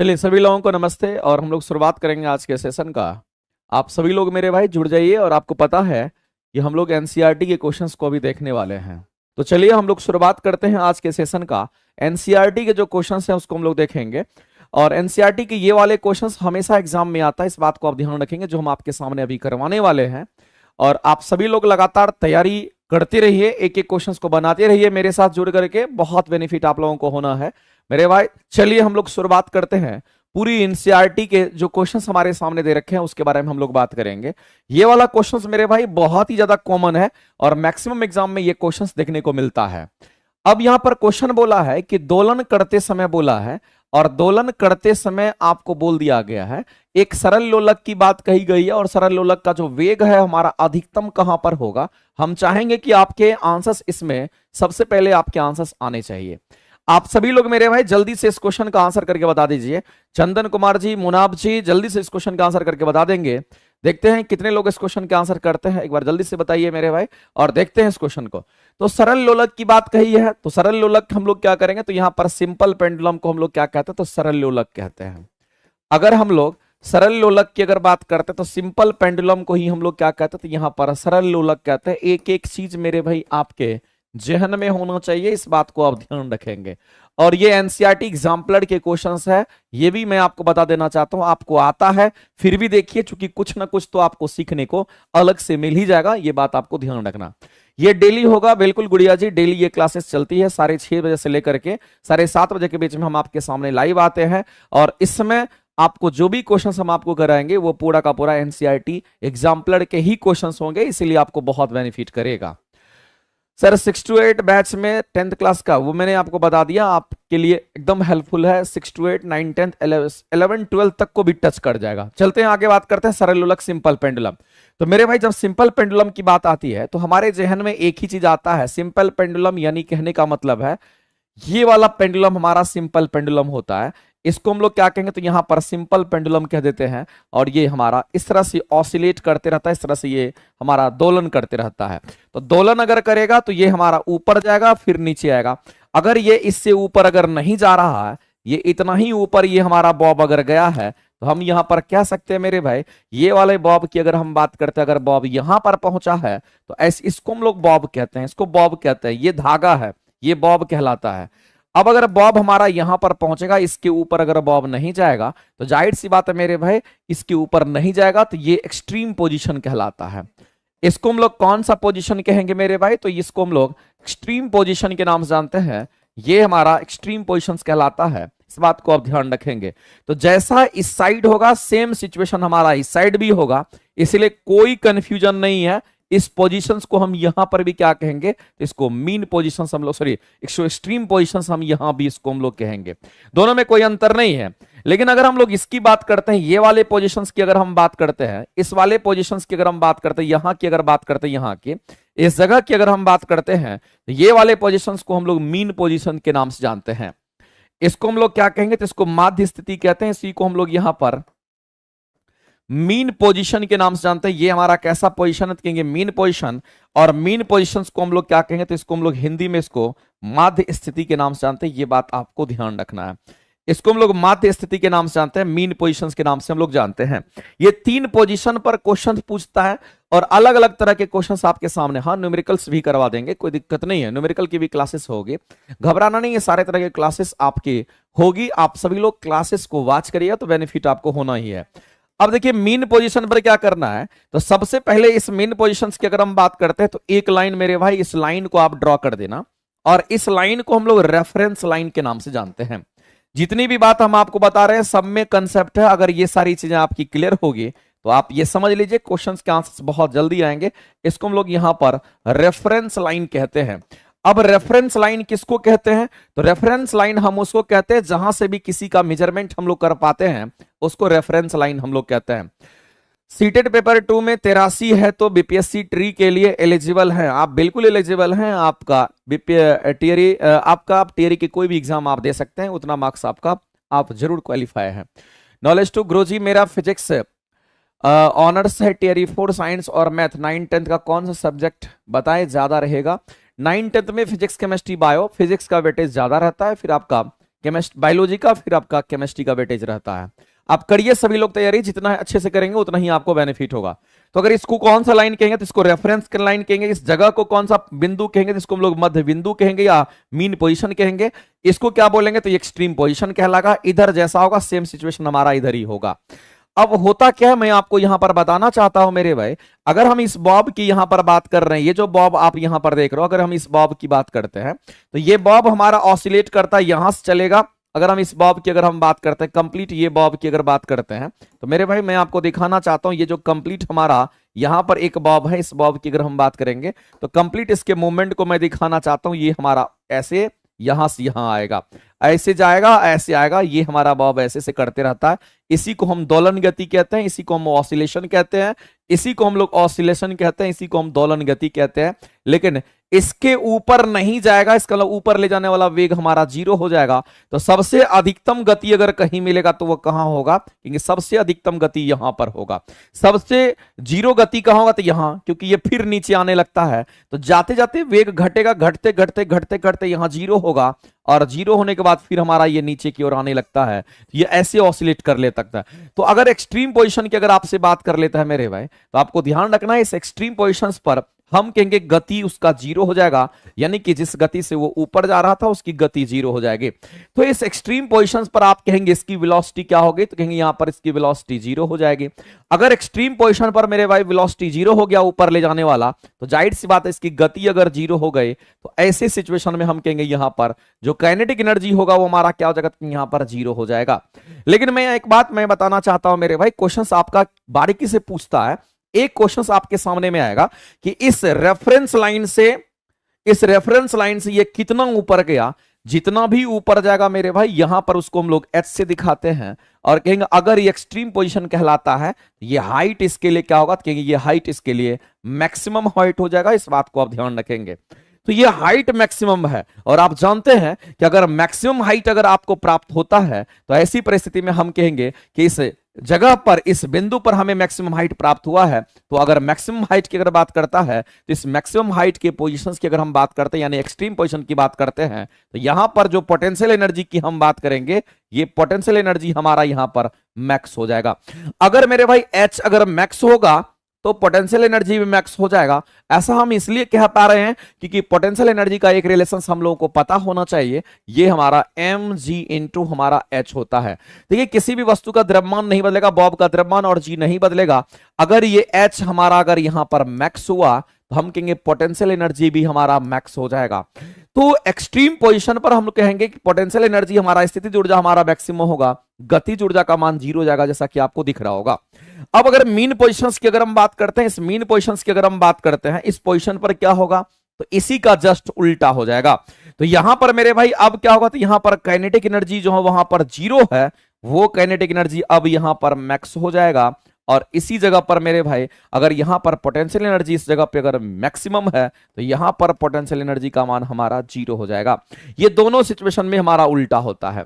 चलिए सभी लोगों को नमस्ते। और हम लोग शुरुआत करेंगे आज के सेशन का। आप सभी लोग मेरे भाई जुड़ जाइए। और आपको पता है कि हम लोग एनसीईआरटी के क्वेश्चंस को अभी देखने वाले हैं। तो चलिए हम लोग शुरुआत करते हैं आज के सेशन का। एनसीईआरटी के जो क्वेश्चंस हैं उसको हम लोग देखेंगे। और एनसीईआरटी के ये वाले क्वेश्चंस हमेशा एग्जाम में आता है, इस बात को आप ध्यान रखेंगे, जो हम आपके सामने अभी करवाने वाले हैं। और आप सभी लोग लगातार तैयारी करते रहिए, एक एक क्वेश्चंस को बनाते रहिए मेरे साथ जुड़ करके, बहुत बेनिफिट आप लोगों को होना है मेरे भाई। चलिए हम लोग शुरुआत करते हैं। पूरी एनसीईआरटी के जो क्वेश्चंस हमारे सामने दे रखे हैं उसके बारे में हम लोग बात करेंगे। ये वाला क्वेश्चंस मेरे भाई बहुत ही ज्यादा कॉमन है और मैक्सिमम एग्जाम में ये क्वेश्चंस देखने को मिलता है। अब यहां पर क्वेश्चन बोला है कि दोलन करते समय बोला है, और दोलन करते समय आपको बोल दिया गया है एक सरल लोलक की बात कही गई है, और सरल लोलक का जो वेग है हमारा अधिकतम कहां पर होगा। हम चाहेंगे कि आपके आंसर्स इसमें सबसे पहले आपके आंसर्स आने चाहिए। आप सभी लोग मेरे भाई जल्दी से इस क्वेश्चन का आंसर करके बता दीजिए। चंदन कुमार जी, मुनाब जी, जल्दी से इस क्वेश्चन का आंसर करके बता देंगे। देखते हैं कितने लोग इस क्वेश्चन के आंसर करते हैं, एक बार जल्दी से बताइए मेरे भाई। और देखते हैं इस क्वेश्चन को। तो सरल लोलक की बात कही है, तो सरल लोलक हम लोग क्या करेंगे, तो यहां पर सिंपल पेंडुलम को हम लोग क्या कहते हैं, तो सरल लोलक कहते हैं। अगर हम लोग सरल लोलक की अगर बात करते हैं तो सिंपल पेंडुलम को ही हम लोग क्या कहते हैं, तो यहां पर सरल लोलक कहते हैं। एक एक चीज मेरे भाई आपके जहन में होना चाहिए, इस बात को आप ध्यान रखेंगे। और ये एनसीईआरटी एग्जाम्पलर के क्वेश्चंस है, ये भी मैं आपको बता देना चाहता हूं, आपको आता है फिर भी देखिए, चूंकि कुछ ना कुछ तो आपको सीखने को अलग से मिल ही जाएगा, ये बात आपको ध्यान रखना। ये डेली होगा, बिल्कुल गुड़िया जी, डेली ये क्लासेस चलती है 6:30 से लेकर के 7:30 के बीच में हम आपके सामने लाइव आते हैं। और इस समय आपको जो भी क्वेश्चंस हम आपको कराएंगे वो पूरा का पूरा एनसीईआरटी एग्जाम्पलर के ही क्वेश्चंस होंगे, इसलिए आपको बहुत बेनिफिट करेगा। सर 6 to 8 बैच में 10th क्लास का वो मैंने आपको बता दिया, आपके लिए एकदम हेल्पफुल है। 6 to 8, 9, 10, 11, 12 तक को भी टच कर जाएगा। चलते हैं आगे, बात करते हैं सरल लोलक सिंपल पेंडुलम। तो मेरे भाई जब सिंपल पेंडुलम की बात आती है तो हमारे जहन में एक ही चीज आता है, सिंपल पेंडुलम, यानी कहने का मतलब है ये वाला पेंडुलम हमारा सिंपल पेंडुलम होता है। इसको हम लोग क्या कहेंगे, तो यहां पर सिंपल पेंडुलम कह देते हैं। और ये हमारा इस तरह से ऑसिलेट करते रहता है, इस तरह से ये हमारा दोलन करते रहता है। तो दोलन अगर करेगा तो ये हमारा ऊपर जाएगा फिर नीचे आएगा। अगर ये इससे ऊपर अगर नहीं जा रहा है, ये इतना ही ऊपर ये हमारा बॉब अगर गया है, तो हम यहां पर कह सकते हैं मेरे भाई, ये वाले बॉब की अगर हम बात करते हैं, अगर बॉब यहां पर पहुंचा है तो ऐसे इसको हम लोग बॉब कहते हैं, इसको बॉब कहते हैं। ये धागा है, ये बॉब कहलाता है। अब अगर बॉब हमारा यहां पर पहुंचेगा, इसके ऊपर अगर बॉब नहीं जाएगा तो जाहिर सी बात है मेरे भाई, इसके ऊपर नहीं जाएगा तो ये एक्सट्रीम पोजीशन कहलाता है। इसको हम लोग कौन सा पोजीशन कहेंगे मेरे भाई, तो इसको हम लोग एक्सट्रीम पोजीशन के नाम से जानते हैं। ये हमारा एक्सट्रीम पोजीशन कहलाता है, इस बात को आप ध्यान रखेंगे। तो जैसा इस साइड होगा सेम सिचुएशन हमारा इस साइड भी होगा, इसलिए कोई कंफ्यूजन नहीं है। इस पोजीशंस को हम यहां पर भी क्या कहेंगे, इसको मीन पोजीशंस हम लोग, सॉरी एक्सट्रीम पोजीशंस हम यहां भी इसको हम लोग कहेंगे। दोनों में कोई अंतर नहीं है। लेकिन अगर हम लोग इसकी बात करते हैं, ये वाले पोजीशंस की अगर हम बात करते हैं, इस वाले पोजीशंस की अगर हम बात करते हैं, यहां की अगर बात करते हैं, यहां की इस जगह की अगर हम बात करते हैं, तो ये वाले पोजीशंस को हम लोग मीन पोजीशन के नाम से जानते हैं। इसको हम लोग क्या कहेंगे, तो इसको माध्य स्थिति कहते हैं। इसी को हम लोग यहां पर मीन पोजीशन के नाम से जानते हैं। ये हमारा कैसा पोजीशन है, कहेंगे मीन पोजीशन। और मीन पोजीशंस को हम लोग क्या कहेंगे, तो इसको हम लोग हिंदी में इसको माध्य स्थिति के नाम से जानते हैं। ये बात आपको ध्यान रखना है, इसको हम लोग माध्य स्थिति के नाम से जानते हैं, मीन पोजीशंस के नाम से हम लोग जानते हैं। ये 3 पोजीशन पर क्वेश्चन पूछता है और अलग अलग तरह के क्वेश्चंस आपके सामने, हाँ न्यूमेरिकल्स भी करवा देंगे, कोई दिक्कत नहीं है, न्यूमेरिकल की भी क्लासेस होगी, घबराना नहीं है, सारे तरह के क्लासेस आपकी होगी। आप सभी लोग क्लासेस को वॉच करिए तो बेनिफिट आपको होना ही है। अब देखिए मीन पोजीशन पर क्या करना है, तो सबसे पहले इस मीन पोजीशंस की अगर हम बात करते हैं तो एक लाइन मेरे भाई, इस लाइन को आप ड्रॉ कर देना। और इस लाइन को हम लोग रेफरेंस लाइन के नाम से जानते हैं। जितनी भी बात हम आपको बता रहे हैं सब में कंसेप्ट है। अगर ये सारी चीजें आपकी क्लियर होगी तो आप ये समझ लीजिए क्वेश्चंस के आंसर्स बहुत जल्दी आएंगे। इसको हम लोग यहां पर रेफरेंस लाइन कहते हैं। अब रेफरेंस लाइन किसको कहते हैं, तो रेफरेंस लाइन हम उसको कहते हैं जहां से भी किसी का मेजरमेंट हम लोग कर पाते हैं, उसको रेफरेंस लाइन हम लोग कहते हैं। सीटेड पेपर 2 में 83 है तो बीपीएससी ट्री के लिए एलिजिबल है। आप बिल्कुल एलिजिबल हैं, आपका टीएरी आप टीएरी की कोई भी एग्जाम आप दे सकते हैं, उतना मार्क्स आपका, आप जरूर क्वालिफाई है। नॉलेज टू ग्रो जी, मेरा फिजिक्स ऑनर्स है, टीएरी 4 साइंस और मैथ। 9, 10 का कौन सा सब्जेक्ट बताएं ज्यादा रहेगा। 9, 10 में फिजिक्स केमिस्ट्री बायो, फिजिक्स का वेटेज ज्यादा रहता है, फिर आपका केमिस्ट बायोलॉजी का, फिर आपका केमिस्ट्री का वेटेज रहता है। आप करिए सभी लोग तैयारी, जितना अच्छे से करेंगे उतना ही आपको बेनिफिट होगा। तो अगर इसको कौन सा लाइन कहेंगे तो इसको रेफरेंस लाइन कहेंगे, इस जगह को कौन सा बिंदु कहेंगे तो इसको हम लोग मध्य बिंदु कहेंगे या मीन पोजीशन कहेंगे। इसको क्या बोलेंगे तो ये एक्सट्रीम पोजीशन कहलागा। इधर जैसा होगा सेम सिचुएशन हमारा इधर ही होगा। अब होता क्या है मैं आपको यहां पर बताना चाहता हूं मेरे भाई, अगर हम इस बॉब की यहां पर बात कर रहे हैं, ये जो बॉब आप यहां पर देख रहे हो, अगर हम इस बॉब की बात करते हैं तो ये बॉब हमारा ऑसिलेट करता है, यहां से चलेगा। अगर हम इस बॉब की अगर हम बात करते हैं कंप्लीट, ये बॉब की अगर बात करते हैं तो मेरे भाई मैं आपको दिखाना चाहता हूं, ये जो कंप्लीट हमारा यहां पर एक बॉब है, इस बॉब की अगर हम बात करेंगे तो कंप्लीट इसके मूवमेंट को मैं दिखाना चाहता हूं। ये हमारा ऐसे यहां से यहां आएगा, ऐसे जाएगा, ऐसे आएगा, ये हमारा बॉब ऐसे से करते रहता है। इसी को हम दोलन गति कहते हैं, इसी को हम ऑसिलेशन कहते हैं, इसी को हम लोग ऑसिलेशन कहते हैं, इसी को हम दोलन गति कहते हैं। लेकिन इसके ऊपर नहीं जाएगा, इसका मतलब ऊपर ले जाने वाला वेग हमारा 0 हो जाएगा। तो सबसे अधिकतम गति अगर कहीं मिलेगा तो वो कहां होगा, क्योंकि सबसे अधिकतम गति यहां पर होगा। सबसे 0 गति कहां होगा तो यहां, क्योंकि ये फिर नीचे आने लगता है तो जाते जाते वेग घटेगा, घटते घटते घटते घटते यहां 0 होगा, और 0 होने के बाद फिर हमारा ये नीचे की ओर आने लगता है। ये ऐसे ऑसिलेट कर ले सकता है। तो अगर एक्सट्रीम पोजीशन की अगर आपसे बात कर लेता है मेरे भाई, तो आपको ध्यान रखना है इस एक्सट्रीम पोजीशंस पर हम कहेंगे गति उसका 0 हो जाएगा, यानी कि जिस गति से वो ऊपर जा रहा था उसकी गति 0 हो जाएगी। तो इस एक्सट्रीम पोजीशंस पर आप कहेंगे इसकी वेलोसिटी क्या होगी, तो कहेंगे यहां पर इसकी वेलोसिटी 0 हो जाएगी। अगर एक्सट्रीम पोजीशन पर मेरे भाई वेलोसिटी 0 हो गया ऊपर ले जाने वाला, तो जाहिर सी बात है इसकी गति अगर 0 हो गई तो ऐसे सिचुएशन में हम कहेंगे यहां पर जो काइनेटिक एनर्जी होगा वो हमारा क्या हो जाएगा, यहां पर 0 हो जाएगा। लेकिन मैं एक बात मैं बताना चाहता हूं मेरे भाई, क्वेश्चन आपका बारीकी से पूछता है, एक क्वेश्चन आपके सामने में आएगा कि इस रेफरेंस लाइन से ये कितना ऊपर गया। जितना भी ऊपर जाएगा मेरे भाई यहां पर उसको हम लोग एच से दिखाते हैं और कहेंगे अगर ये एक्सट्रीम पोजीशन कहलाता है, ये हाइट इसके लिए क्या होगा, तो कहेंगे ये हाइट इसके लिए मैक्सिमम हाइट हो जाएगा। इस बात को आप ध्यान रखेंगे। तो ये हाइट मैक्सिमम है, और आप जानते हैं कि अगर मैक्सिमम हाइट अगर आपको प्राप्त होता है तो ऐसी परिस्थिति में हम कहेंगे कि इस जगह पर, इस बिंदु पर हमें मैक्सिमम हाइट प्राप्त हुआ है। तो अगर मैक्सिमम हाइट की अगर बात करता है तो इस मैक्सिमम हाइट के पोजीशंस की अगर हम बात करते हैं, यानी एक्सट्रीम पोजीशन की बात करते हैं, तो यहां पर जो पोटेंशियल एनर्जी की हम बात करेंगे, ये पोटेंशियल एनर्जी हमारा यहां पर मैक्स हो जाएगा। अगर मेरे भाई एच अगर मैक्स होगा तो पोटेंशियल एनर्जी भी मैक्स हो जाएगा। ऐसा हम इसलिए कह पा रहे हैं क्योंकि पोटेंशियल एनर्जी का एक रिलेशन हम लोगों को पता होना चाहिए, ये हमारा mg इंटू हमारा h होता है। देखिए किसी भी वस्तु का द्रव्यमान नहीं बदलेगा, बॉब का द्रव्यमान और g नहीं बदलेगा। अगर ये h हमारा अगर यहां पर मैक्स हुआ तो हम कहेंगे पोटेंशियल एनर्जी भी हमारा मैक्स हो जाएगा। तो एक्सट्रीम पोजीशन पर हम लोग कहेंगे कि पोटेंशियल एनर्जी हमारा, स्थितिज ऊर्जा हमारा मैक्सिमम होगा, गतिज ऊर्जा का मान 0 हो जाएगा, जैसा कि आपको दिख रहा होगा। अब अगर मीन पोजीशंस की अगर हम बात करते हैं, इस मीन पोजीशंस की अगर हम बात करते हैं, इस पोजीशन पर क्या होगा, तो इसी का जस्ट उल्टा हो जाएगा। तो यहां पर मेरे भाई अब क्या होगा, तो यहां पर काइनेटिक एनर्जी जो है वहां पर 0 है, वो काइनेटिक एनर्जी अब यहां पर मैक्स हो जाएगा। और इसी जगह पर मेरे भाई अगर यहां पर पोटेंशियल एनर्जी इस जगह पे अगर मैक्सिमम है तो यहां पर पोटेंशियल एनर्जी का मान हमारा 0 हो जाएगा। ये दोनों सिचुएशन में हमारा उल्टा होता है।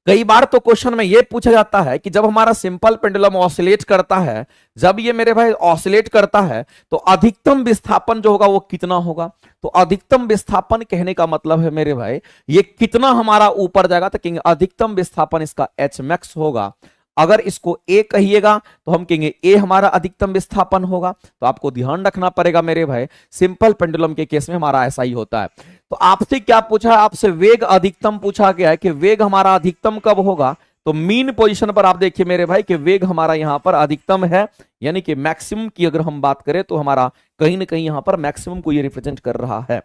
कई बार तो क्वेश्चन में यह पूछा जाता है कि जब हमारा सिंपल पेंडुलम ऑसिलेट करता है, जब ये मेरे भाई ऑसिलेट करता है तो अधिकतम विस्थापन जो होगा वो कितना होगा। तो अधिकतम विस्थापन कहने का मतलब है मेरे भाई ये कितना हमारा ऊपर जाएगा, तो कहेंगे अधिकतम विस्थापन इसका एच मैक्स होगा। अगर इसको ए कहिएगा तो हम कहेंगे ए हमारा अधिकतम विस्थापन होगा। तो आपको ध्यान रखना पड़ेगा मेरे भाई, सिंपल पेंडुलम के केस में हमारा ऐसा ही होता है। तो आपसे क्या पूछा है, आपसे वेग अधिकतम पूछा गया है कि वेग हमारा अधिकतम कब होगा। तो मीन पोजीशन पर आप देखिए मेरे भाई कि वेग हमारा यहां पर अधिकतम है, यानी कि मैक्सिमम की अगर हम बात करें तो हमारा कहीं ना कहीं यहां पर मैक्सिमम को ये रिप्रेजेंट कर रहा है।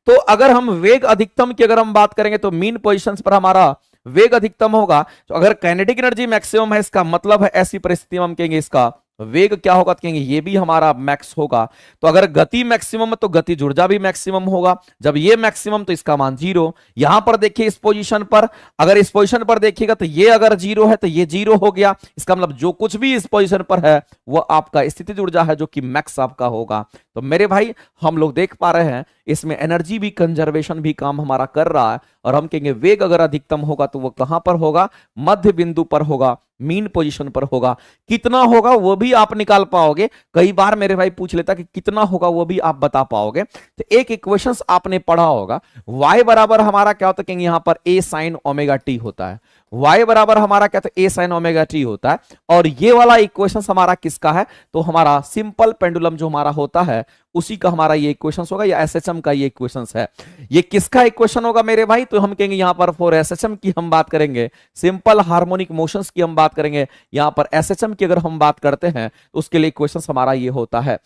तो अगर हम वेग अधिकतम की अगर हम बात करेंगे तो मीन पोजीशंस पर हमारा वेग अधिकतम होगा। तो अगर काइनेटिक एनर्जी मैक्सिमम है, इसका मतलब है ऐसी परिस्थिति में हम कहेंगे इसका वेग क्या होगा, तो कहेंगे ये भी हमारा मैक्स होगा। तो अगर गति मैक्सिमम है तो गति ऊर्जा भी मैक्सिमम होगा। जब ये मैक्सिमम तो इसका मान 0। यहां पर देखिए इस पोजीशन पर, अगर इस पोजीशन पर देखिएगा तो ये अगर 0 है तो ये 0 हो गया। इसका मतलब जो कुछ भी इस पोजीशन पर है वो आपका स्थितिज ऊर्जा है जो कि मैक्स आपका होगा। तो मेरे भाई हम लोग देख पा रहे हैं इसमें एनर्जी भी कंजर्वेशन भी काम हमारा कर रहा है। और हम कहेंगे वेग अगर अधिकतम होगा तो वो कहां पर होगा, मध्य बिंदु पर होगा। मीन पोजीशन पर होगा। कितना होगा वो भी आप निकाल पाओगे। कई बार मेरे भाई पूछ लेता कि कितना होगा, वो भी आप बता पाओगे। तो एक इक्वेशंस आपने पढ़ा होगा, y बराबर हमारा क्या होता है, यहां पर a sin ओमेगा टी होता है। y बराबर हमारा क्या था, a sin ओमेगा टी होता है। और ये वाला इक्वेशन हमारा किसका है, तो हमारा सिंपल पेंडुलम जो हमारा होता है उसी का हमारा ये इक्वेशन होगा, या एसएचएम का ये इक्वेशन है। ये किसका इक्वेशन होगा मेरे भाई, तो हम कहेंगे यहां पर फॉर एसएचएम की हम बात करेंगे, सिंपल हार्मोनिक मोशंस की हम बात करेंगे। यहां पर एसएचएम की अगर हम बात करते हैं तो उसके लिए इक्वेशन हमारा ये होता है।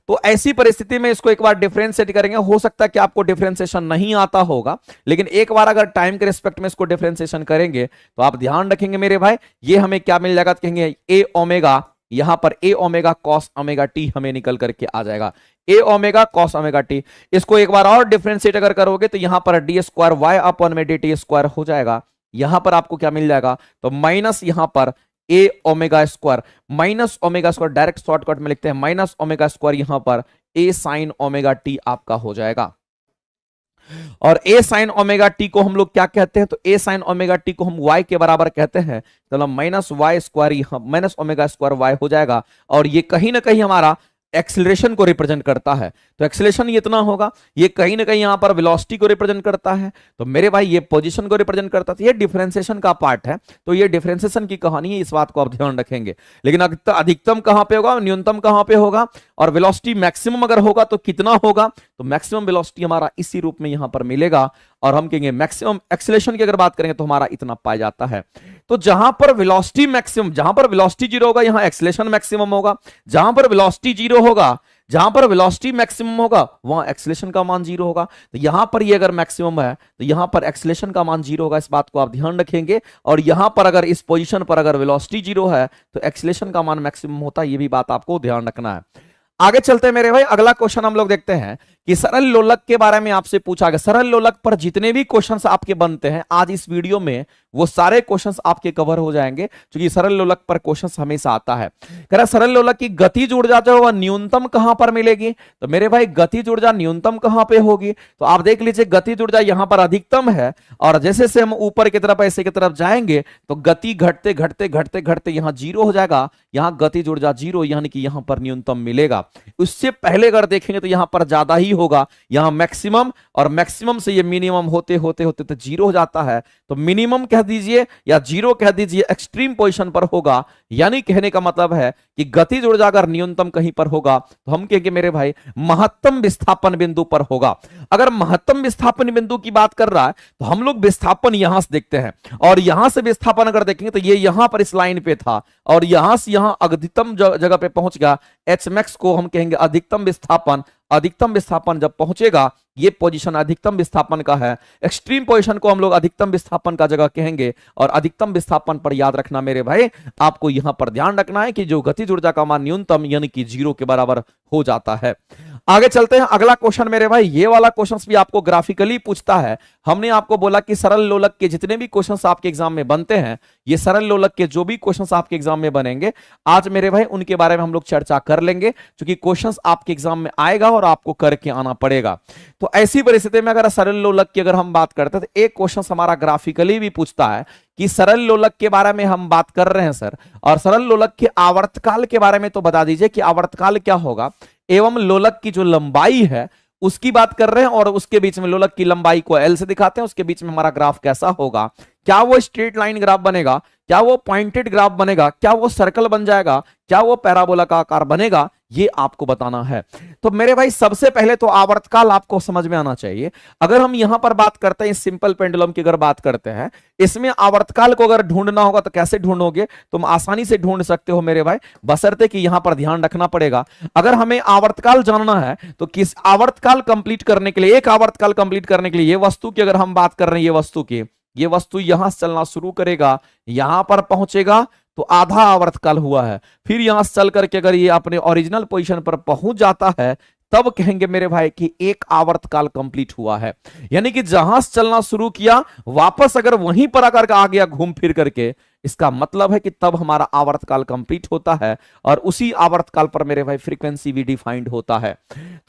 तो ऐसी परिस्थिति में इसको एक बार डिफरेंशिएट करेंगे। हो सकता है कि आपको डिफरेंशिएशन नहीं आता होगा, लेकिन एक बार अगर टाइम के रिस्पेक्ट में इसको डिफरेंशिएशन करेंगे तो आप ध्यान रखेंगे मेरे भाई, ये हमें क्या मिल जाएगा, तो कहेंगे ए ओमेगा, यहां पर a omega cos omega T हमें निकल करके आ जाएगा, ए ओमेगा कॉस ओमेगा टी। इसको एक बार और डिफरेंशिएट अगर करोगे तो यहां पर डी स्क्वायर वाई अपॉन में डी टी स्क्वायर हो जाएगा। यहां पर आपको क्या मिल जाएगा, तो माइनस यहां पर a omega square, minus omega square, direct shortcut में लिखते हैं माइनस ओमेगा स्क्वायर, यहां पर ए साइन ओमेगा टी आपका हो जाएगा। और ए साइन ओमेगा टी को हम लोग क्या कहते हैं, तो ए साइन ओमेगा टी को हम y के बराबर कहते हैं, चलो minus Y square, minus omega square y हो जाएगा। और ये कहीं ना कहीं हमारा एक्सीलरेशन को रिप्रेजेंट करता है, तो एक्सीलरेशन ये इतना होगा, ये कहीं ना कहीं यहां पर वेलोसिटी को रिप्रेजेंट करता है, तो मेरे भाई ये पोजीशन को रिप्रेजेंट करता है। ये डिफरेंशिएशन का पार्ट है, तो ये डिफरेंशिएशन की कहानी है, इस बात को आप ध्यान रखेंगे। लेकिन अधिकतम कहां पे होगा, न्यूनतम कहां पे होगा, और वेलोसिटी मैक्सिमम अगर होगा तो कितना होगा, तो मैक्सिमम वेलोसिटी हमारा इसी रूप में यहां पर मिलेगा। और हम कहेंगे मैक्सिमम एक्सीलरेशन की अगर बात करेंगे तो हमारा इतना पाया जाता है। तो जहां पर वेलोसिटी मैक्सिमम, जहां पर वेलोसिटी जीरो होगा यहां एक्सीलरेशन मैक्सिमम होगा, जहां पर वेलोसिटी जीरो होगा, जहां पर वेलोसिटी मैक्सिमम होगा वहां एक्सीलरेशन का मान जीरो होगा। तो यहां पर ये अगर मैक्सिमम है तो यहां पर एक्सीलरेशन का मान जीरो होगा, इस बात को आप ध्यान रखेंगे। और यहां पर अगर इस पोजीशन पर अगर वेलोसिटी जीरो है तो एक्सीलरेशन का मान मैक्सिमम होता है, ये भी बात आपको ध्यान रखना है। आगे चलते हैं मेरे भाई, अगला क्वेश्चन हम लोग देखते हैं कि सरल लोलक के बारे में आपसे पूछा गया। सरल लोलक पर जितने भी क्वेश्चंस आपके बनते हैं आज इस वीडियो में वो सारे क्वेश्चंस आपके कवर हो जाएंगे, क्योंकि सरल लोलक पर क्वेश्चंस हमेशा आता है। कह रहा सरल लोलक की गतिज ऊर्जा जो है वह न्यूनतम कहां पर मिलेगी, तो मेरे भाई गतिज ऊर्जा न्यूनतम कहां पे होगी, तो आप देख लीजिए गतिज ऊर्जा यहां पर अधिकतम है, और जैसे से हम ऊपर की तरफ ऐसे की तरफ जाएंगे तो गति घटते घटते घटते घटते यहां जीरो हो जाएगा, यहां गतिज ऊर्जा जीरो, यानी कि यहां पर न्यूनतम मिलेगा। उससे पहले अगर देखेंगे तो यहां पर ज्यादा ही होगा, यहां मैक्सिमम, और मैक्सिमम से ये मिनिमम होते होते होते तो जीरो हो जाता है। तो मिनिमम कह दीजिए या जीरो कह दीजिए, एक्सट्रीम पोजीशन पर होगा, यानी कहने का मतलब है कि गतिज ऊर्जा अगर न्यूनतम कहीं पर होगा तो हम कहेंगे मेरे भाई महत्तम विस्थापन बिंदु पर होगा। अगर महत्तम विस्थापन बिंदु की बात कर रहा है तो हम लोग विस्थापन यहां से देखते हैं, और यहां से विस्थापन अगर देखेंगे तो ये यहां पर इस लाइन पे था, और यहां से यहां अधिकतम जगह पे पहुंच गया, एच मैक्स को हम कहेंगे अधिकतम विस्थापन। अधिकतम विस्थापन जब पहुंचेगा, ये पोजीशन अधिकतम विस्थापन का है, एक्सट्रीम पोजीशन को हम लोग अधिकतम विस्थापन का जगह कहेंगे। और अधिकतम विस्थापन पर याद रखना मेरे भाई, आपको यहां पर ध्यान रखना है कि जो गतिज ऊर्जा का मान न्यूनतम यानी कि जीरो के बराबर हो जाता है। आगे चलते हैं, अगला क्वेश्चन मेरे भाई, ये वाला क्वेश्चन भी आपको ग्राफिकली पूछता है। हमने आपको बोला कि सरल लोलक के जितने भी क्वेश्चंस आपके एग्जाम में बनते हैं, ये सरल लोलक के जो भी क्वेश्चंस आपके एग्जाम में बनेंगे आज मेरे भाई उनके बारे में हम लोग चर्चा कर लेंगे, क्योंकि क्वेश्चंस आपके एग्जाम में आएगा और आपको करके आना पड़ेगा। तो ऐसी परिस्थिति में अगर सरल लोलक की अगर हम बात करते हैं तो एक क्वेश्चन हमारा ग्राफिकली भी पूछता है कि सरल लोलक के बारे में हम बात कर रहे हैं सर, और सरल लोलक के आवर्तकाल के बारे में तो बता दीजिए कि आवर्तकाल क्या होगा, एवं लोलक की जो लंबाई है उसकी बात कर रहे हैं, और उसके बीच में लोलक की लंबाई को एल से दिखाते हैं, उसके बीच में हमारा ग्राफ कैसा होगा, क्या वो स्ट्रेट लाइन ग्राफ बनेगा, क्या वो पॉइंटेड ग्राफ बनेगा, क्या वो सर्कल बन जाएगा, क्या वो पैराबोला का आकार बनेगा, ये आपको बताना है। तो मेरे भाई सबसे पहले तो आवर्तकाल आपको समझ में आना चाहिए। अगर हम यहां पर बात करते हैं सिंपल पेंडुलम की अगर बात करते हैं, इसमें आवर्तकाल को अगर ढूंढना होगा तो कैसे ढूंढोगे, तुम आसानी से ढूंढ सकते हो मेरे भाई, बशर्ते कि यहां पर ध्यान रखना पड़ेगा। अगर हमें आवर्तकाल जानना है तो किस आवर्तकाल कंप्लीट करने के लिए, एक आवर्तकाल कंप्लीट करने के लिए ये वस्तु की अगर हम बात कर रहे हैं, ये वस्तु की, ये वस्तु यहां से चलना शुरू करेगा, यहां पर पहुंचेगा तो आधा आवर्तकाल हुआ है, फिर यहां से चल करके अगर ये अपने ओरिजिनल पोजीशन पर पहुंच जाता है तब कहेंगे मेरे भाई कि एक आवर्तकाल कंप्लीट हुआ है। यानी कि जहां से चलना शुरू किया वापस अगर वहीं पर आकर आ गया घूम फिर करके, इसका मतलब है कि तब हमारा आवर्तकाल कंप्लीट होता है और उसी आवर्तकाल पर मेरे भाई फ्रीक्वेंसी भी डिफाइंड होता है।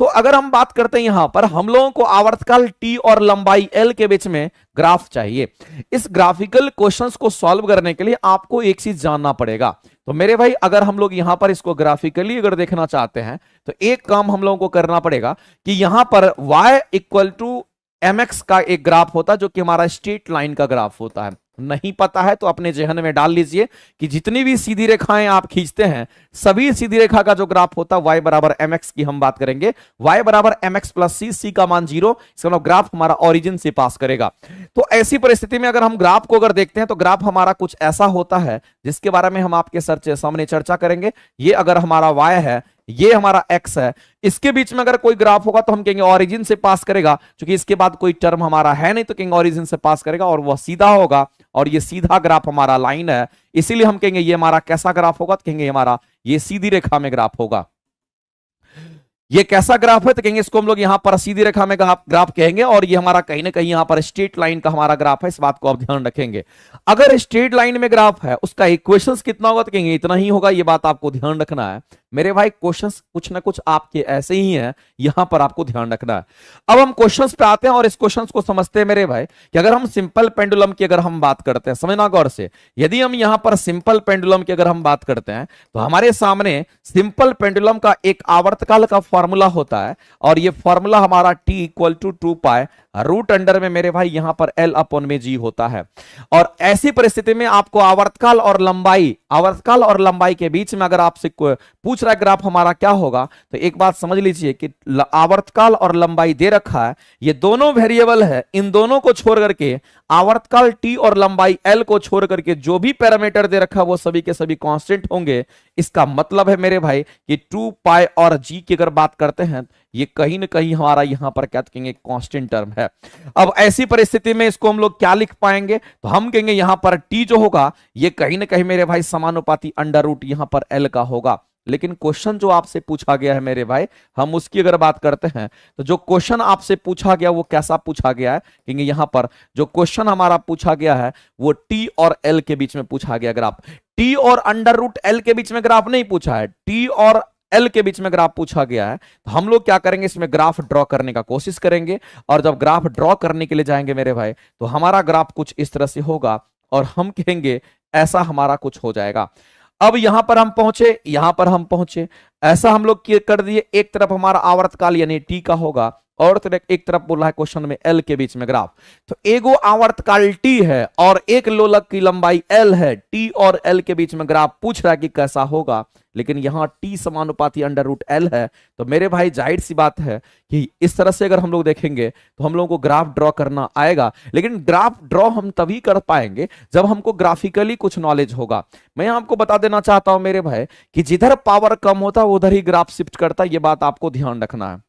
तो अगर हम बात करते हैं यहां पर हम लोगों को आवर्तकाल टी और लंबाई एल के बीच में ग्राफ चाहिए। इस ग्राफिकल क्वेश्चंस को सॉल्व करने के लिए आपको एक चीज जानना पड़ेगा। तो मेरे भाई अगर हम लोग यहां पर इसको ग्राफिकली अगर देखना चाहते हैं तो एक काम हम लोगों को करना पड़ेगा कि यहां पर y इक्वल टू mx का एक ग्राफ होता है जो कि हमारा स्ट्रेट लाइन का ग्राफ होता है। नहीं पता है तो अपने जहन में डाल लीजिए कि जितनी भी सीधी रेखाएं आप खींचते हैं सभी सीधी रेखा का जो ग्राफ होता है y बराबर mx की हम बात करेंगे, y बराबर mx प्लस c का मान 0, इसका मतलब ग्राफ हमारा ओरिजिन से पास करेगा। तो ऐसी परिस्थिति में अगर हम ग्राफ को अगर देखते हैं तो ग्राफ हमारा कुछ ऐसा होता है जिसके बारे में हम आपके सामने चर्चा करेंगे। ये अगर हमारा y है, ये हमारा x है, इसके बीच में अगर कोई ग्राफ होगा तो हम कहेंगे ओरिजिन से पास करेगा, क्योंकि इसके बाद कोई टर्म हमारा है नहीं तो कहेंगे ओरिजिन से पास करेगा और वह सीधा होगा और ये सीधा ग्राफ हमारा लाइन है, इसीलिए हम कहेंगे ये हमारा कैसा ग्राफ होगा, तो कहेंगे हमारा ये सीधी रेखा में ग्राफ होगा। ये कैसा ग्राफ है तो कहेंगे इसको हम लोग यहां पर सीधी रेखा में ग्राफ कहेंगे और ये हमारा कहीं ना कहीं यहां पर स्ट्रेट लाइन का हमारा ग्राफ है, इस बात को आप ध्यान रखेंगे। अगर स्ट्रेट लाइन में ग्राफ है उसका इक्वेशंस कितना होगा तो कहेंगे इतना ही होगा, ये बात आपको ध्यान रखना है। मेरे भाई क्वेश्चंस कुछ ना कुछ आपके ऐसे ही हैं, यहां पर आपको ध्यान रखना है। अब हम क्वेश्चंस पे आते हैं और इस क्वेश्चंस को समझते हैं मेरे भाई कि अगर हम सिंपल पेंडुलम की अगर हम बात करते हैं, समझना गौर से, यदि हम यहां पर सिंपल पेंडुलम की अगर हम बात करते हैं तो हमारे सामने सिंपल पेंडुलम का एक आवर्तकाल का फॉर्मूला होता है और ये फॉर्मूला हमारा t equal to 2 pi root under में मेरे भाई यहां पर l अपॉन में g होता है। और ऐसी परिस्थिति में आपको आवर्तकाल और लंबाई के बीच में अगर आपसे पूछ रहा है ग्राफ हमारा क्या होगा, तो एक बात समझ लीजिए कि आवर्तकाल और लंबाई दे रखा है, ये दोनों वेरिएबल है, इन दोनों को छोड़ करके आवर्तकाल t और लंबाई l को छोड़ करके जो भी पैरामीटर दे रखा है वो सभी के सभी कांस्टेंट होंगे। इसका मतलब है मेरे भाई कि 2 पाई और g की अगर बात करते हैं ये कहीं ना कहीं हमारा यहां पर क्या कहेंगे कांस्टेंट टर्म है। अब ऐसी परिस्थिति में इसको हम लोग क्या लिख पाएंगे, तो हम कहेंगे यहां पर t जो होगा ये कहीं ना कहीं मेरे भाई समानुपाती अंडर रूट यहां पर l का होगा। लेकिन क्वेश्चन जो आपसे पूछा गया है मेरे भाई, हम उसकी अगर बात करते हैं तो जो क्वेश्चन आपसे पूछा गया वो कैसा पूछा गया है, क्योंकि यहां पर जो क्वेश्चन हमारा पूछा गया है वो t और l के बीच में पूछा गया ग्राफ। t और अंडर रूट l के बीच में ग्राफ नहीं पूछा है, t और L के बीच में ग्राफ पूछा गया है। तो हम लोग क्या करेंगे, इसमें ग्राफ ड्रॉ करने का कोशिश करेंगे और जब ग्राफ ड्रॉ करने के लिए जाएंगे मेरे भाई तो हमारा ग्राफ कुछ इस तरह से होगा और हम कहेंगे ऐसा हमारा कुछ हो जाएगा। अब यहां पर हम पहुंचे, ऐसा हम लोग कर दिए। एक तरफ हमारा आवर्तकाल यानी t का होगा और एक तरफ बोला है क्वेश्चन में l के बीच में ग्राफ। तो एगो आवर्तकाल t है और एक लोलक की लंबाई l है, t और l के बीच में ग्राफ पूछ रहा है कि कैसा होगा, लेकिन यहां t समानुपाती अंडर रूट l है। तो मेरे भाई जाहिर सी बात है कि इस तरह से अगर हम लोग देखेंगे तो हम लोगों को ग्राफ ड्रॉ करना आएगा, लेकिन ग्राफ ड्रॉ हम तभी कर पाएंगे जब हमको ग्राफिकली कुछ नॉलेज होगा। मैं आपको बता देना चाहता हूं मेरे भाई कि जिधर पावर कम होता है उधर ही ग्राफ शिफ्ट करता है, ये बात आपको ध्यान रखना है।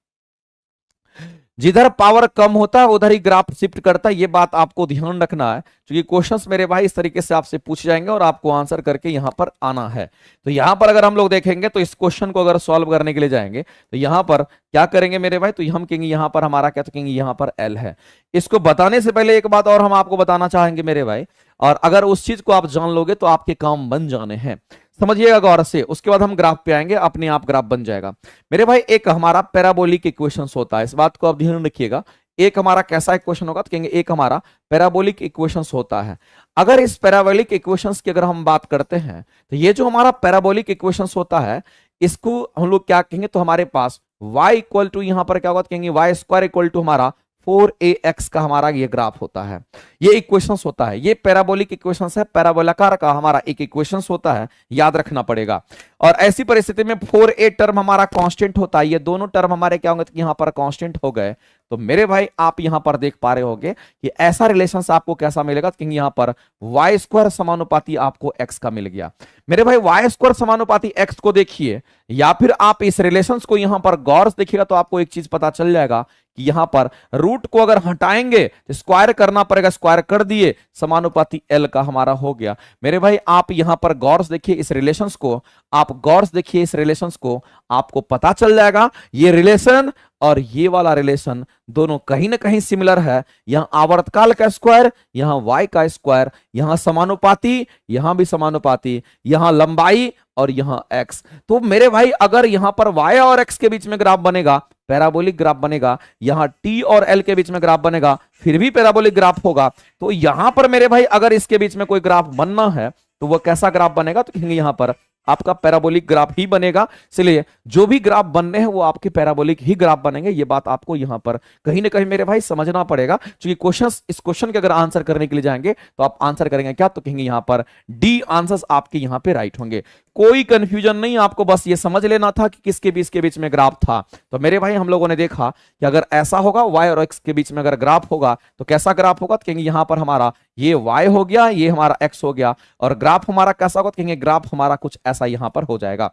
जिधर पावर कम होता है उधर ही ग्राफ शिफ्ट करता है, ये बात आपको ध्यान रखना है, क्योंकि क्वेश्चंस मेरे भाई इस तरीके से आपसे पूछ जाएंगे और आपको आंसर करके यहां पर आना है। तो यहां पर अगर हम लोग देखेंगे तो इस क्वेश्चन को अगर सॉल्व करने के लिए जाएंगे तो यहां पर क्या करेंगे मेरे भाई, तो हम कहेंगे यहां पर हमारा क्या, तो कहेंगे यहां पर L है। इसको बताने से पहले एक बात और हम आपको बताना चाहेंगे मेरे भाई, और अगर उस चीज को आप जान लोगे तो आपके काम बन जाने हैं, समझिएगा गौर से। उसके बाद हम ग्राफ पे आएंगे, अपने आप ग्राफ बन जाएगा मेरे भाई। एक हमारा पैराबोलिक इक्वेशंस होता है, इस बात को आप ध्यान रखिएगा। एक हमारा कैसा इक्वेशन होगा, तो कहेंगे एक हमारा पैराबोलिक इक्वेशंस होता है। अगर इस पैराबोलिक इक्वेशंस की अगर हम बात करते हैं तो ये जो हमारा पैराबोलिक इक्वेशंस होता है इसको हम लोग क्या कहेंगे, तो हमारे पास y इक्वल टू यहां पर क्या होगा, तो कहेंगे वाई स्क्वायर इक्वल टू हमारा 4ax का हमारा ये ग्राफ होता है, ये इक्वेशंस होता है। ये पैराबोलिक इक्वेशंस है, पैराबोलाकार का हमारा एक इक्वेशंस होता है, याद रखना पड़ेगा। और ऐसी परिस्थिति में 4a टर्म हमारा कांस्टेंट होता है, ये दोनों टर्म हमारे क्या होंगे, तो यहां पर कांस्टेंट हो गए। तो मेरे भाई आप यहां पर देख पा रहे होंगे कि ऐसा रिलेशन आपको कैसा मिलेगा, क्योंकि यहां पर वाई स्क्वायर समानुपाती आपको एक्स का मिल गया। मेरे भाई वाई स्क्वायर समानुपाती एक्स को देखिए या फिर आप इस रिलेशंस को यहां पर गौर से देखिएगा तो आपको एक चीज पता चल जाएगा कि यहां पर रूट को अगर हटाएंगे तो स्क्वायर करना पड़ेगा, स्क्वायर कर दिए, समानुपाती एल का हमारा हो गया। मेरे भाई आप यहां पर गौर से देखिए इस रिलेशंस को, आप गौर से देखिए इस रिलेशंस को, आपको पता चल जाएगा ये रिलेशन और ये वाला रिलेशन दोनों कहीं ना कहीं सिमिलर है। यहां आवर्तकाल का स्क्वायर, यहां y का स्क्वायर, यहां समानुपाती, यहां भी समानुपाती, यहां लंबाई और यहां x। तो मेरे भाई अगर यहां पर y और x के बीच में ग्राफ बनेगा, पैराबोलिक ग्राफ बनेगा, यहां t और l के बीच में ग्राफ बनेगा, फिर भी पैराबोलिक ग्राफ होगा। तो यहां पर मेरे भाई अगर इसके बीच में कोई ग्राफ बनना है तो वह कैसा ग्राफ बनेगा, तो कहेंगे यहां पर आपका पैराबोलिक ग्राफ ही बनेगा। इसलिए जो भी ग्राफ बनने हैं वो आपके पैराबोलिक ही ग्राफ बनेंगे। ये बात आपको यहां पर कहीं ना कहीं मेरे भाई समझना पड़ेगा, क्योंकि इस क्वेश्चन के अगर आंसर करने के लिए जाएंगे तो आप आंसर करेंगे क्या, तो कहेंगे यहां पर डी आंसर्स आपके यहां पे राइट होंगे। कोई कंफ्यूजन नहीं, आपको बस ये समझ लेना था कि किसके बीच के बीच में ग्राफ था। तो मेरे भाई हम लोगों ने देखा कि अगर ऐसा होगा y और x के बीच में अगर ग्राफ होगा तो कैसा ग्राफ होगा, तो कहेंगे यहां पर हमारा ये y हो गया, ये हमारा x हो गया, और ग्राफ हमारा कैसा होगा, तो कहेंगे ग्राफ हमारा कुछ ऐसा यहां पर हो जाएगा।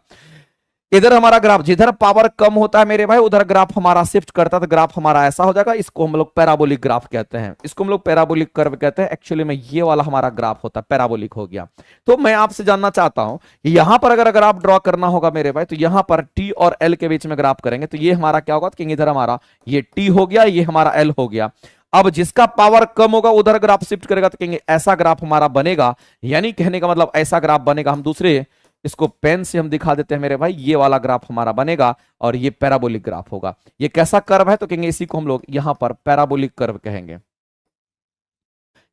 इधर हमारा ग्राफ, जिधर पावर कम होता है मेरे भाई उधर ग्राफ हमारा शिफ्ट करता है, तो ग्राफ हमारा ऐसा हो जाएगा। इसको हम लोग पैराबोलिक ग्राफ कहते हैं, इसको हम लोग पैराबोलिक कर्व कहते हैं। एक्चुअली में ये वाला हमारा ग्राफ होता है, पैराबोलिक हो गया। तो मैं आपसे जानना चाहता हूं कि यहां पर अगर ग्राफ ड्रॉ करना होगा मेरे भाई, तो यहां पर टी और एल के बीच में ग्राफ करेंगे तो ये हमारा क्या होगा, तो इधर हमारा ये टी हो गया, ये हमारा एल हो गया। अब जिसका पावर कम होगा उधर ग्राफ शिफ्ट करेगा तो कहेंगे ऐसा ग्राफ हमारा बनेगा। यानी कहने का मतलब ऐसा ग्राफ बनेगा। हम दूसरे इसको पेन से हम दिखा देते हैं मेरे भाई, ये वाला ग्राफ हमारा बनेगा और ये पैराबोलिक ग्राफ होगा। ये कैसा कर्व है, तो कहेंगे इसी को हम लोग यहां पर पैराबोलिक कर्व कहेंगे।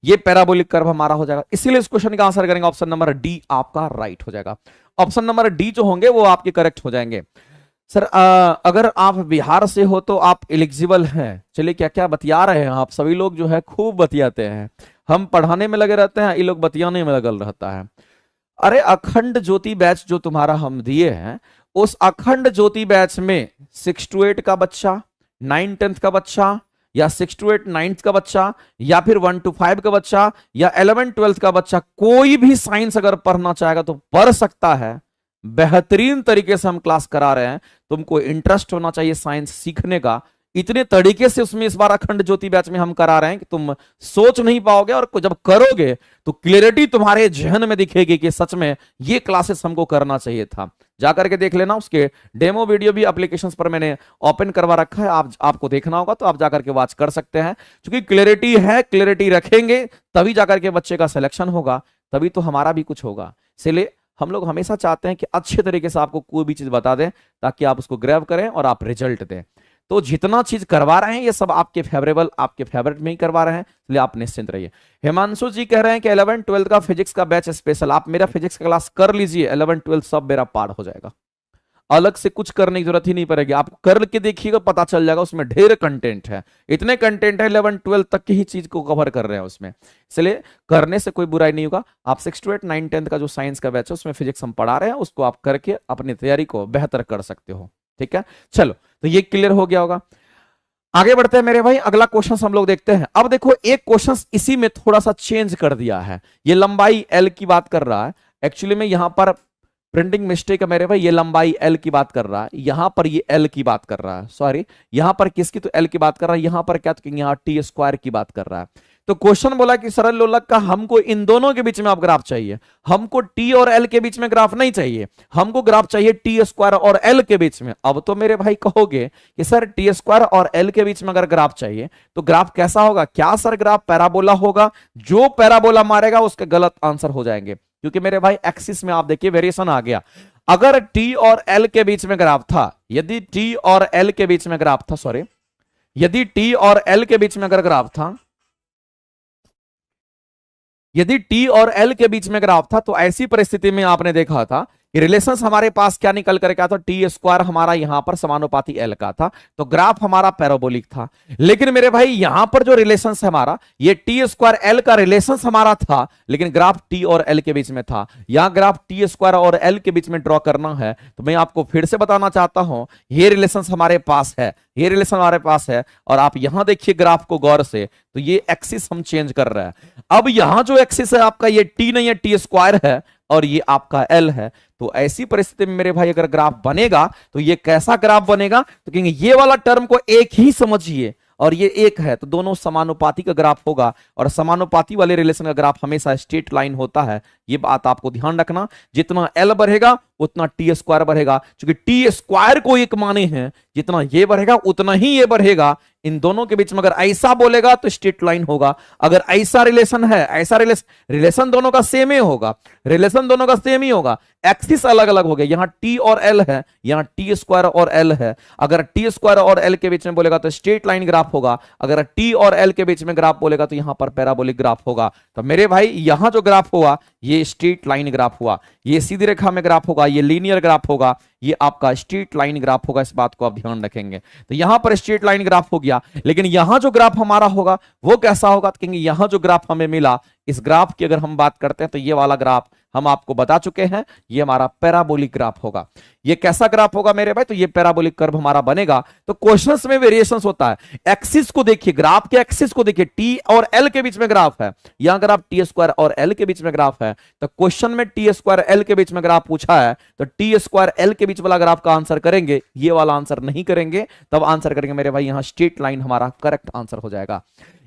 ये पैराबोलिक कर्व हमारा हो जाएगा। इसीलिए इस क्वेश्चन का आंसर करेंगे ऑप्शन नंबर डी आपका राइट हो जाएगा। ऑप्शन नंबर डी जो होंगे वो आपके करेक्ट हो जाएंगे। सर अगर आप बिहार से हो तो आप एलिजिबल हैं। चलिए क्या क्या बतिया रहे हैं आप सभी लोग, जो है खूब बतियाते हैं। हम पढ़ाने में लगे रहते हैं, ये लोग बतियाने में लगल रहता है। अरे अखंड ज्योति बैच जो तुम्हारा हम दिए हैं, उस अखंड ज्योति बैच में 6 to 8 का बच्चा, 9 10th का बच्चा, या 6 to 8 9th का बच्चा, या फिर 1 to 5 का बच्चा, या 11 12th का बच्चा, कोई भी साइंस अगर पढ़ना चाहेगा तो पढ़ सकता है। बेहतरीन तरीके से हम क्लास करा रहे हैं। तुमको इंटरेस्ट होना चाहिए साइंस सीखने का। इतने तरीके से उसमें इस बार अखंड ज्योति बैच में हम करा रहे हैं कि तुम सोच नहीं पाओगे, और जब करोगे तो क्लियरिटी तुम्हारे जहन में दिखेगी कि सच में ये क्लासेस हमको करना चाहिए था। जाकर के देख लेना, उसके डेमो वीडियो भी एप्लीकेशंस पर मैंने ओपन करवा रखा है। आपको देखना होगा तो आप जाकर के वॉच कर सकते हैं, क्योंकि क्लियरिटी है, क्लियरिटी रखेंगे तभी जाकर के बच्चे का सिलेक्शन होगा, तभी तो हमारा भी कुछ होगा। इसलिए हम लोग हमेशा चाहते हैं कि अच्छे तरीके से आपको कोई भी चीज बता दें ताकि आप उसको ग्रैब करें और आप रिजल्ट दें। तो जितना चीज करवा रहे हैं ये सब आपके फेवरेबल, आपके फेवरेट में ही करवा रहे हैं, इसलिए आप निश्चिंत रहिए। हिमांशु जी कह रहे हैं कि 11 12 का फिजिक्स का बैच स्पेशल, आप मेरा फिजिक्स का क्लास कर लीजिए, 11 12 सब मेरा पार हो जाएगा। अलग से कुछ करने की जरूरत ही नहीं पड़ेगी, आप कर के देखिएगा पता चल जाएगा। उसमें ढेर कंटेंट है, इतने कंटेंट है 11 12 तक की ही चीज को कवर कर रहे हैं उसमें, इसलिए करने से कोई बुराई नहीं होगा। आप 6 to 8 9 10th का जो साइंस का बैच है उसमें फिजिक्स हम पढ़ा रहे हैं, उसको आप करके अपनी तैयारी को बेहतर कर सकते हो। ठीक है, चलो तो ये क्लियर हो गया होगा। आगे बढ़ते हैं मेरे भाई, अगला क्वेश्चन हम लोग देखते हैं। अब देखो एक क्वेश्चन इसी में थोड़ा सा चेंज कर दिया है। ये लंबाई एल की बात कर रहा है, एक्चुअली में यहां पर प्रिंटिंग मिस्टेक है मेरे भाई, ये लंबाई एल की बात कर रहा है, यहां पर ये एल की बात कर रहा है। सॉरी, यहां पर किसकी, तो एल की बात कर रहा है, यहां पर क्या, तो यहां टी स्क्वायर की बात कर रहा है। तो क्वेश्चन बोला कि सरल लोलक का हमको इन दोनों के बीच में आप ग्राफ चाहिए, हमको टी और एल के बीच में ग्राफ नहीं चाहिए, हमको ग्राफ चाहिए टी स्क्वायर और एल के बीच में। अब तो मेरे भाई कहोगे कि सर टी स्क्वायर और एल के बीच में अगर ग्राफ चाहिए तो ग्राफ कैसा होगा, क्या सर ग्राफ पैराबोला होगा? जो पैराबोला मारेगा उसके गलत आंसर हो जाएंगे, क्योंकि मेरे भाई एक्सिस में आप देखिए वेरिएशन आ गया। अगर टी और एल के बीच में ग्राफ था, यदि टी और एल के बीच में ग्राफ था, सॉरी, यदि टी और एल के बीच में अगर ग्राफ था, यदि टी और एल के बीच में ग्राफ था, तो ऐसी परिस्थिति में आपने देखा था कि रिलेशंस हमारे पास क्या निकल कर क्या था, टी स्क्वायर हमारा यहां पर समानुपाती एल का था, तो ग्राफ हमारा पैराबोलिक था। लेकिन मेरे भाई यहां पर जो रिलेशंस है हमारा, ये टी स्क्वायर एल का रिलेशंस हमारा था, लेकिन ग्राफ टी और एल के बीच में था। यहां ग्राफ टी स्क्वायर और एल के बीच में ड्रॉ करना है, तो मैं आपको फिर से बताना चाहता हूं, ये रिलेशंस हमारे पास है, ये रिलेशन हमारे पास है, और आप यहां देखिए ग्राफ को गौर से, तो ये एक्सिस हम चेंज कर रहे हैं। अब यहां जो एक्सिस है आपका, ये टी नहीं है, टी स्क्वायर है, और ये आपका एल है। तो ऐसी परिस्थिति में मेरे भाई अगर ग्राफ बनेगा तो ये कैसा ग्राफ बनेगा, तो कहेंगे ये वाला टर्म को एक ही समझिए, और ये एक है, तो दोनों समानुपाती का ग्राफ होगा, और समानुपाती वाले रिलेशन का ग्राफ हमेशा स्ट्रेट लाइन होता है। ये बात आपको ध्यान रखना, जितना एल बढ़ेगा उतना टी स्क्वायर बढ़ेगा, क्योंकि टी स्क्वायर को एक माने हैं, जितना ये बढ़ेगा उतना ही ये बढ़ेगा। इन दोनों के बीच में अगर ऐसा बोलेगा तो स्ट्रेट लाइन होगा, अगर ऐसा रिलेशन है, ऐसा रिलेशन दोनों का सेम ही होगा, रिलेशन दोनों का सेम ही होगा। एक्सिस अलग अलग हो गया, यहां टी और एल है, यहां टी स्क्वायर और एल है। अगर टी स्क्वायर और एल के बीच में बोलेगा तो स्ट्रेट लाइन ग्राफ होगा, अगर टी और एल के बीच में ग्राफ बोलेगा तो यहां पर पैराबोलिक ग्राफ होगा। तो मेरे भाई यहां जो ग्राफ हुआ ये स्ट्रेट लाइन ग्राफ हुआ, ये सीधी रेखा में ग्राफ होगा, ये लीनियर ग्राफ होगा, ये आपका स्ट्रेट लाइन ग्राफ होगा। इस बात को आप ध्यान रखेंगे। तो यहां पर स्ट्रेट लाइन ग्राफ हो गया, लेकिन यहां जो ग्राफ हमारा होगा वो कैसा होगा, तो कहेंगे यहां जो ग्राफ हमें मिला, इस ग्राफ की अगर हम बात करते हैं तो ये वाला ग्राफ हम आपको बता चुके हैं, ये हमारा पैराबोलिक ग्राफ होगा। ये कैसा ग्राफ होगा मेरे भाई, तो ये पैराबोलिक कर्व हमारा बनेगा। तो क्वेश्चंस में वेरिएशंस होता है, एक्सिस को देखिए, ग्राफ के एक्सिस को देखिए, टी और एल के बीच में ग्राफ है, यहां अगर आप टी स्क्वायर और एल के बीच में ग्राफ है, तो क्वेश्चन में टी स्क्वायर एल के बीच में ग्राफ पूछा है, तो टी स्क्वायर एल के बीच वाला ग्राफ का आंसर करेंगे, ये वाला आंसर नहीं करेंगे। तब आंसर करेंगे मेरे भाई यहां स्ट्रेट लाइन हमारा करेक्ट आंसर हो जाएगा।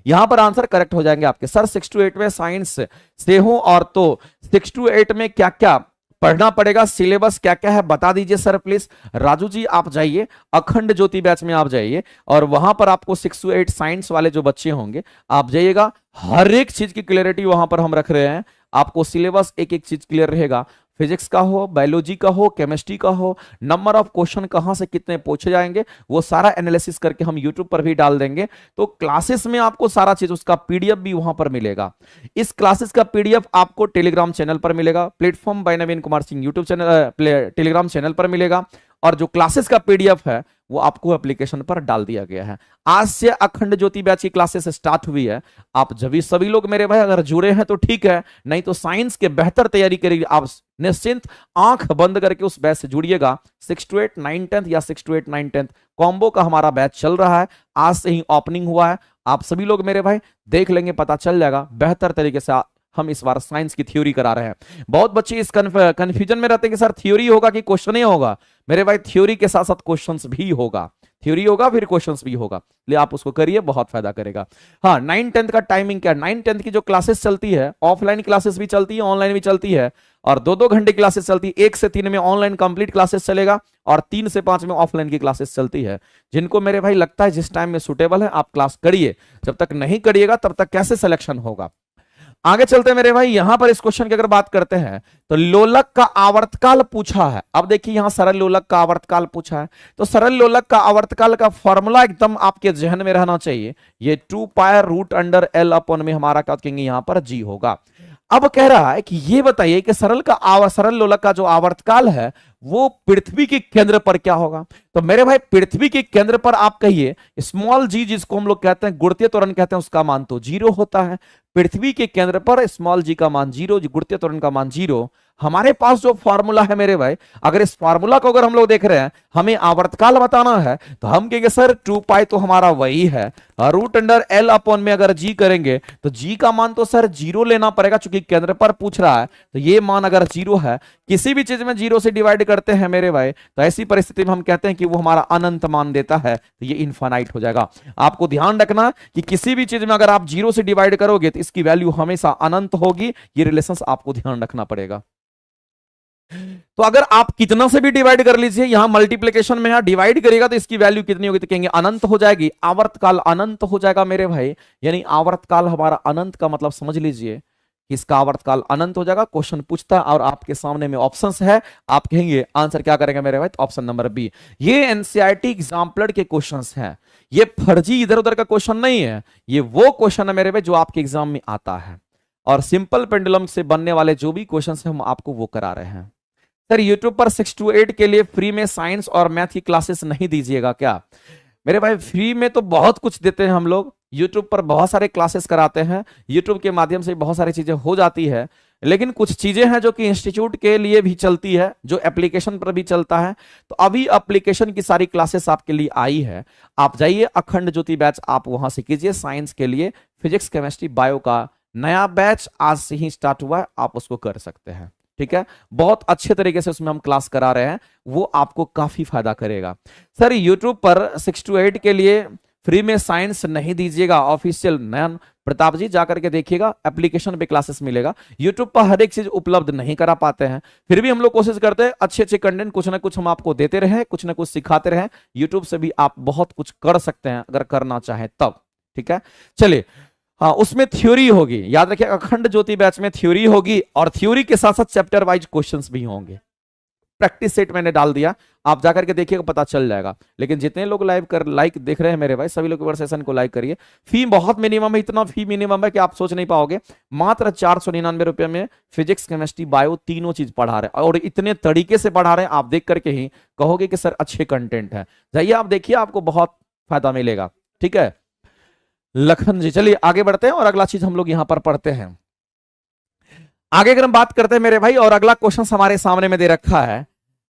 यहां पर आंसर करेक्ट हो जाएंगे आपके। सर 6 to 8 में साइंस से हूं, और तो 6 to 8 में क्या क्या पढ़ना पड़ेगा, सिलेबस क्या क्या है बता दीजिए सर प्लीज। राजू जी आप जाइए अखंड ज्योति बैच में, आप जाइए और वहां पर आपको 6 to 8 साइंस वाले जो बच्चे होंगे आप जाइएगा, हर एक चीज की क्लियरिटी वहां पर हम रख रहे हैं। आपको सिलेबस एक एक चीज क्लियर रहेगा, फिजिक्स का हो, बायोलॉजी का हो, केमिस्ट्री का हो, नंबर ऑफ क्वेश्चन कहां से कितने पूछे जाएंगे वो सारा एनालिसिस करके हम यूट्यूब पर भी डाल देंगे। तो क्लासेस में आपको सारा चीज, उसका पीडीएफ भी वहां पर मिलेगा। इस क्लासेस का पीडीएफ आपको टेलीग्राम चैनल पर मिलेगा, प्लेटफॉर्म बाय नवीन Kumar Singh YouTube channel Telegram channel पर मिलेगा, और जो क्लासेस का पीडीएफ है वो आपको एप्लीकेशन पर डाल दिया गया है। आज से अखंड ज्योति बैच की क्लासेस स्टार्ट हुई है। आप जब सभी लोग मेरे भाई अगर जुड़े हैं तो ठीक है, नहीं तो साइंस के बेहतर तैयारी करिए, आप निश्चिंत आंख बंद करके उस बैच से जुड़िएगा। 6 to 8 9 10th या 6 to 8 9 10th कॉम्बो का हमारा बैच चल रहा है, आज से ही ओपनिंग हुआ है। आप सभी लोग मेरे भाई देख लेंगे, पता चल जाएगा बेहतर तरीके से। हम इस बार साइंस की थ्योरी करा रहे हैं। बहुत बच्चे इस कंफ्यूजन में रहते हैं कि सर थ्योरी होगा कि क्वेश्चन ही होगा। मेरे भाई थ्योरी के साथ साथ क्वेश्चंस भी होगा, थ्योरी होगा फिर क्वेश्चंस भी होगा, इसलिए आप उसको करिए, बहुत फायदा करेगा। हाँ 9 10th का टाइमिंग क्या है, 9 10th की जो क्लासेस चलती है, ऑफलाइन क्लासेस भी चलती है, ऑनलाइन भी चलती है, और 2-2 घंटे क्लासेस चलती है। 1 से 3 में ऑनलाइन कंप्लीट क्लासेस चलेगा, और 3 से 5 में ऑफलाइन की क्लासेस चलती है। जिनको मेरे भाई लगता है जिस टाइम में सुटेबल है आप क्लास करिए, जब तक नहीं करिएगा तब तक कैसे सिलेक्शन होगा। आगे चलते हैं मेरे भाई, यहां पर इस क्वेश्चन की अगर बात करते हैं तो लोलक का आवर्तकाल पूछा है। अब देखिए यहां सरल लोलक का आवर्तकाल पूछा है, तो सरल लोलक का आवर्तकाल का फॉर्मूला एकदम आपके जहन में रहना चाहिए। ये 2π√L अपॉन में हमारा क्या कहेंगे यहां पर जी होगा। अब कह रहा है कि ये बताइए कि सरल लोलक का जो आवर्तकाल है वो पृथ्वी के केंद्र पर क्या होगा। तो मेरे भाई पृथ्वी के केंद्र पर आप कहिए स्मॉल जी, जिसको हम लोग कहते हैं गुरुत्वीय त्वरण कहते हैं, उसका मान तो 0 होता है। पृथ्वी के केंद्र पर स्मॉल जी का मान 0, गुरुत्वीय त्वरण का मान 0। हमारे पास जो फॉर्मूला है मेरे भाई, अगर इस फॉर्मूला को अगर हम लोग देख रहे हैं, हमें आवर्तकाल बताना है, तो हम कहेंगे सर 2π तो हमारा वही है, √L अपॉन में अगर जी करेंगे तो जी का मान तो सर 0 लेना पड़ेगा, क्योंकि केंद्र पर पूछ रहा है। तो ये मान अगर 0 है, किसी भी चीज में 0 से डिवाइड करते हैं मेरे भाई, तो ऐसी परिस्थिति में हम कहते हैं कि वो हमारा अनंत मान देता है, तो ये इनफाइनाइट हो जाएगा। आपको ध्यान रखना कि किसी भी चीज में अगर आप 0 से डिवाइड करोगे तो इसकी वैल्यू हमेशा अनंत होगी। ये रिलेशंस आपको ध्यान रखना पड़ेगा। तो अगर आप कितना से भी डिवाइड कर लीजिए, यहां मल्टीप्लिकेशन में डिवाइड करेगा तो इसकी वैल्यू कितनी होगी, तो कहेंगे अनंत हो जाएगी। आवर्तकाल अनंत हो जाएगा मेरे भाई, यानी आवर्तकाल हमारा अनंत का मतलब समझ लीजिए कि इसका आवर्तकाल अनंत हो जाएगा। क्वेश्चन पूछता है और आपके सामने में ऑप्शंस है, आप कहेंगे आंसर क्या करेंगे मेरे भाई, तो ऑप्शन नंबर बी। ये एनसीईआरटी एग्जाम्पलर के क्वेश्चंस हैं, ये फर्जी इधर उधर का क्वेश्चन नहीं है, ये वो क्वेश्चन है मेरे भाई जो आपके एग्जाम में आता है। और सिंपल पेंडुलम से बनने वाले जो भी क्वेश्चन है हम आपको वो करा रहे हैं। सर यूट्यूब पर 6 to 8 के लिए फ्री में साइंस और मैथ की क्लासेस नहीं दीजिएगा क्या। मेरे भाई फ्री में तो बहुत कुछ देते हैं हम लोग, यूट्यूब पर बहुत सारे क्लासेस कराते हैं, यूट्यूब के माध्यम से बहुत सारी चीजें हो जाती है, लेकिन कुछ चीजें हैं जो कि इंस्टीट्यूट के लिए भी चलती है, जो एप्लीकेशन पर भी चलता है। तो अभी एप्लीकेशन की सारी क्लासेस आपके लिए आई है, आप जाइए अखंड ज्योति बैच आप वहां से कीजिए। साइंस के लिए फिजिक्स केमिस्ट्री बायो का नया बैच आज से ही स्टार्ट हुआ है, आप उसको कर सकते हैं। ठीक है, बहुत अच्छे तरीके से उसमें हम क्लास करा रहे हैं, वो आपको काफी फायदा करेगा। सर यूट्यूब पर 6 to 8 के लिए फ्री में साइंस नहीं दीजिएगा, ऑफिशियल नयन प्रताप जी जाकर के देखिएगा, एप्लीकेशन पे क्लासेस मिलेगा। यूट्यूब पर हर एक चीज उपलब्ध नहीं करा पाते हैं, फिर भी हम लोग कोशिश करते हैं अच्छे अच्छे कंटेंट कुछ ना कुछ हम आपको देते रहे, कुछ ना कुछ सिखाते रहे। यूट्यूब से भी आप बहुत कुछ कर सकते हैं अगर करना चाहें तब, ठीक है। चलिए, हाँ उसमें थ्योरी होगी, याद रखिए अखंड ज्योति बैच में थ्योरी होगी और थ्योरी के साथ साथ चैप्टर वाइज क्वेश्चंस भी होंगे। प्रैक्टिस सेट मैंने डाल दिया, आप जाकर के देखिएगा पता चल जाएगा। लेकिन जितने लोग लाइक देख रहे हैं मेरे भाई, सभी लोग एक बार सेशन को लाइक करिए। फी बहुत मिनिमम है, इतना फी मिनिमम है कि आप सोच नहीं पाओगे। मात्र 499 रुपए में फिजिक्स केमिस्ट्री बायो तीनों चीज पढ़ा रहे हैं और इतने तरीके से पढ़ा रहे हैं, आप देख करके ही कहोगे कि सर अच्छे कंटेंट है। जाइए आप देखिए, आपको बहुत फायदा मिलेगा, ठीक है लखन जी। चलिए आगे बढ़ते हैं और अगला चीज हम लोग यहां पर पढ़ते हैं। आगे अगर हम बात करते हैं मेरे भाई, और अगला क्वेश्चन हमारे सामने में दे रखा है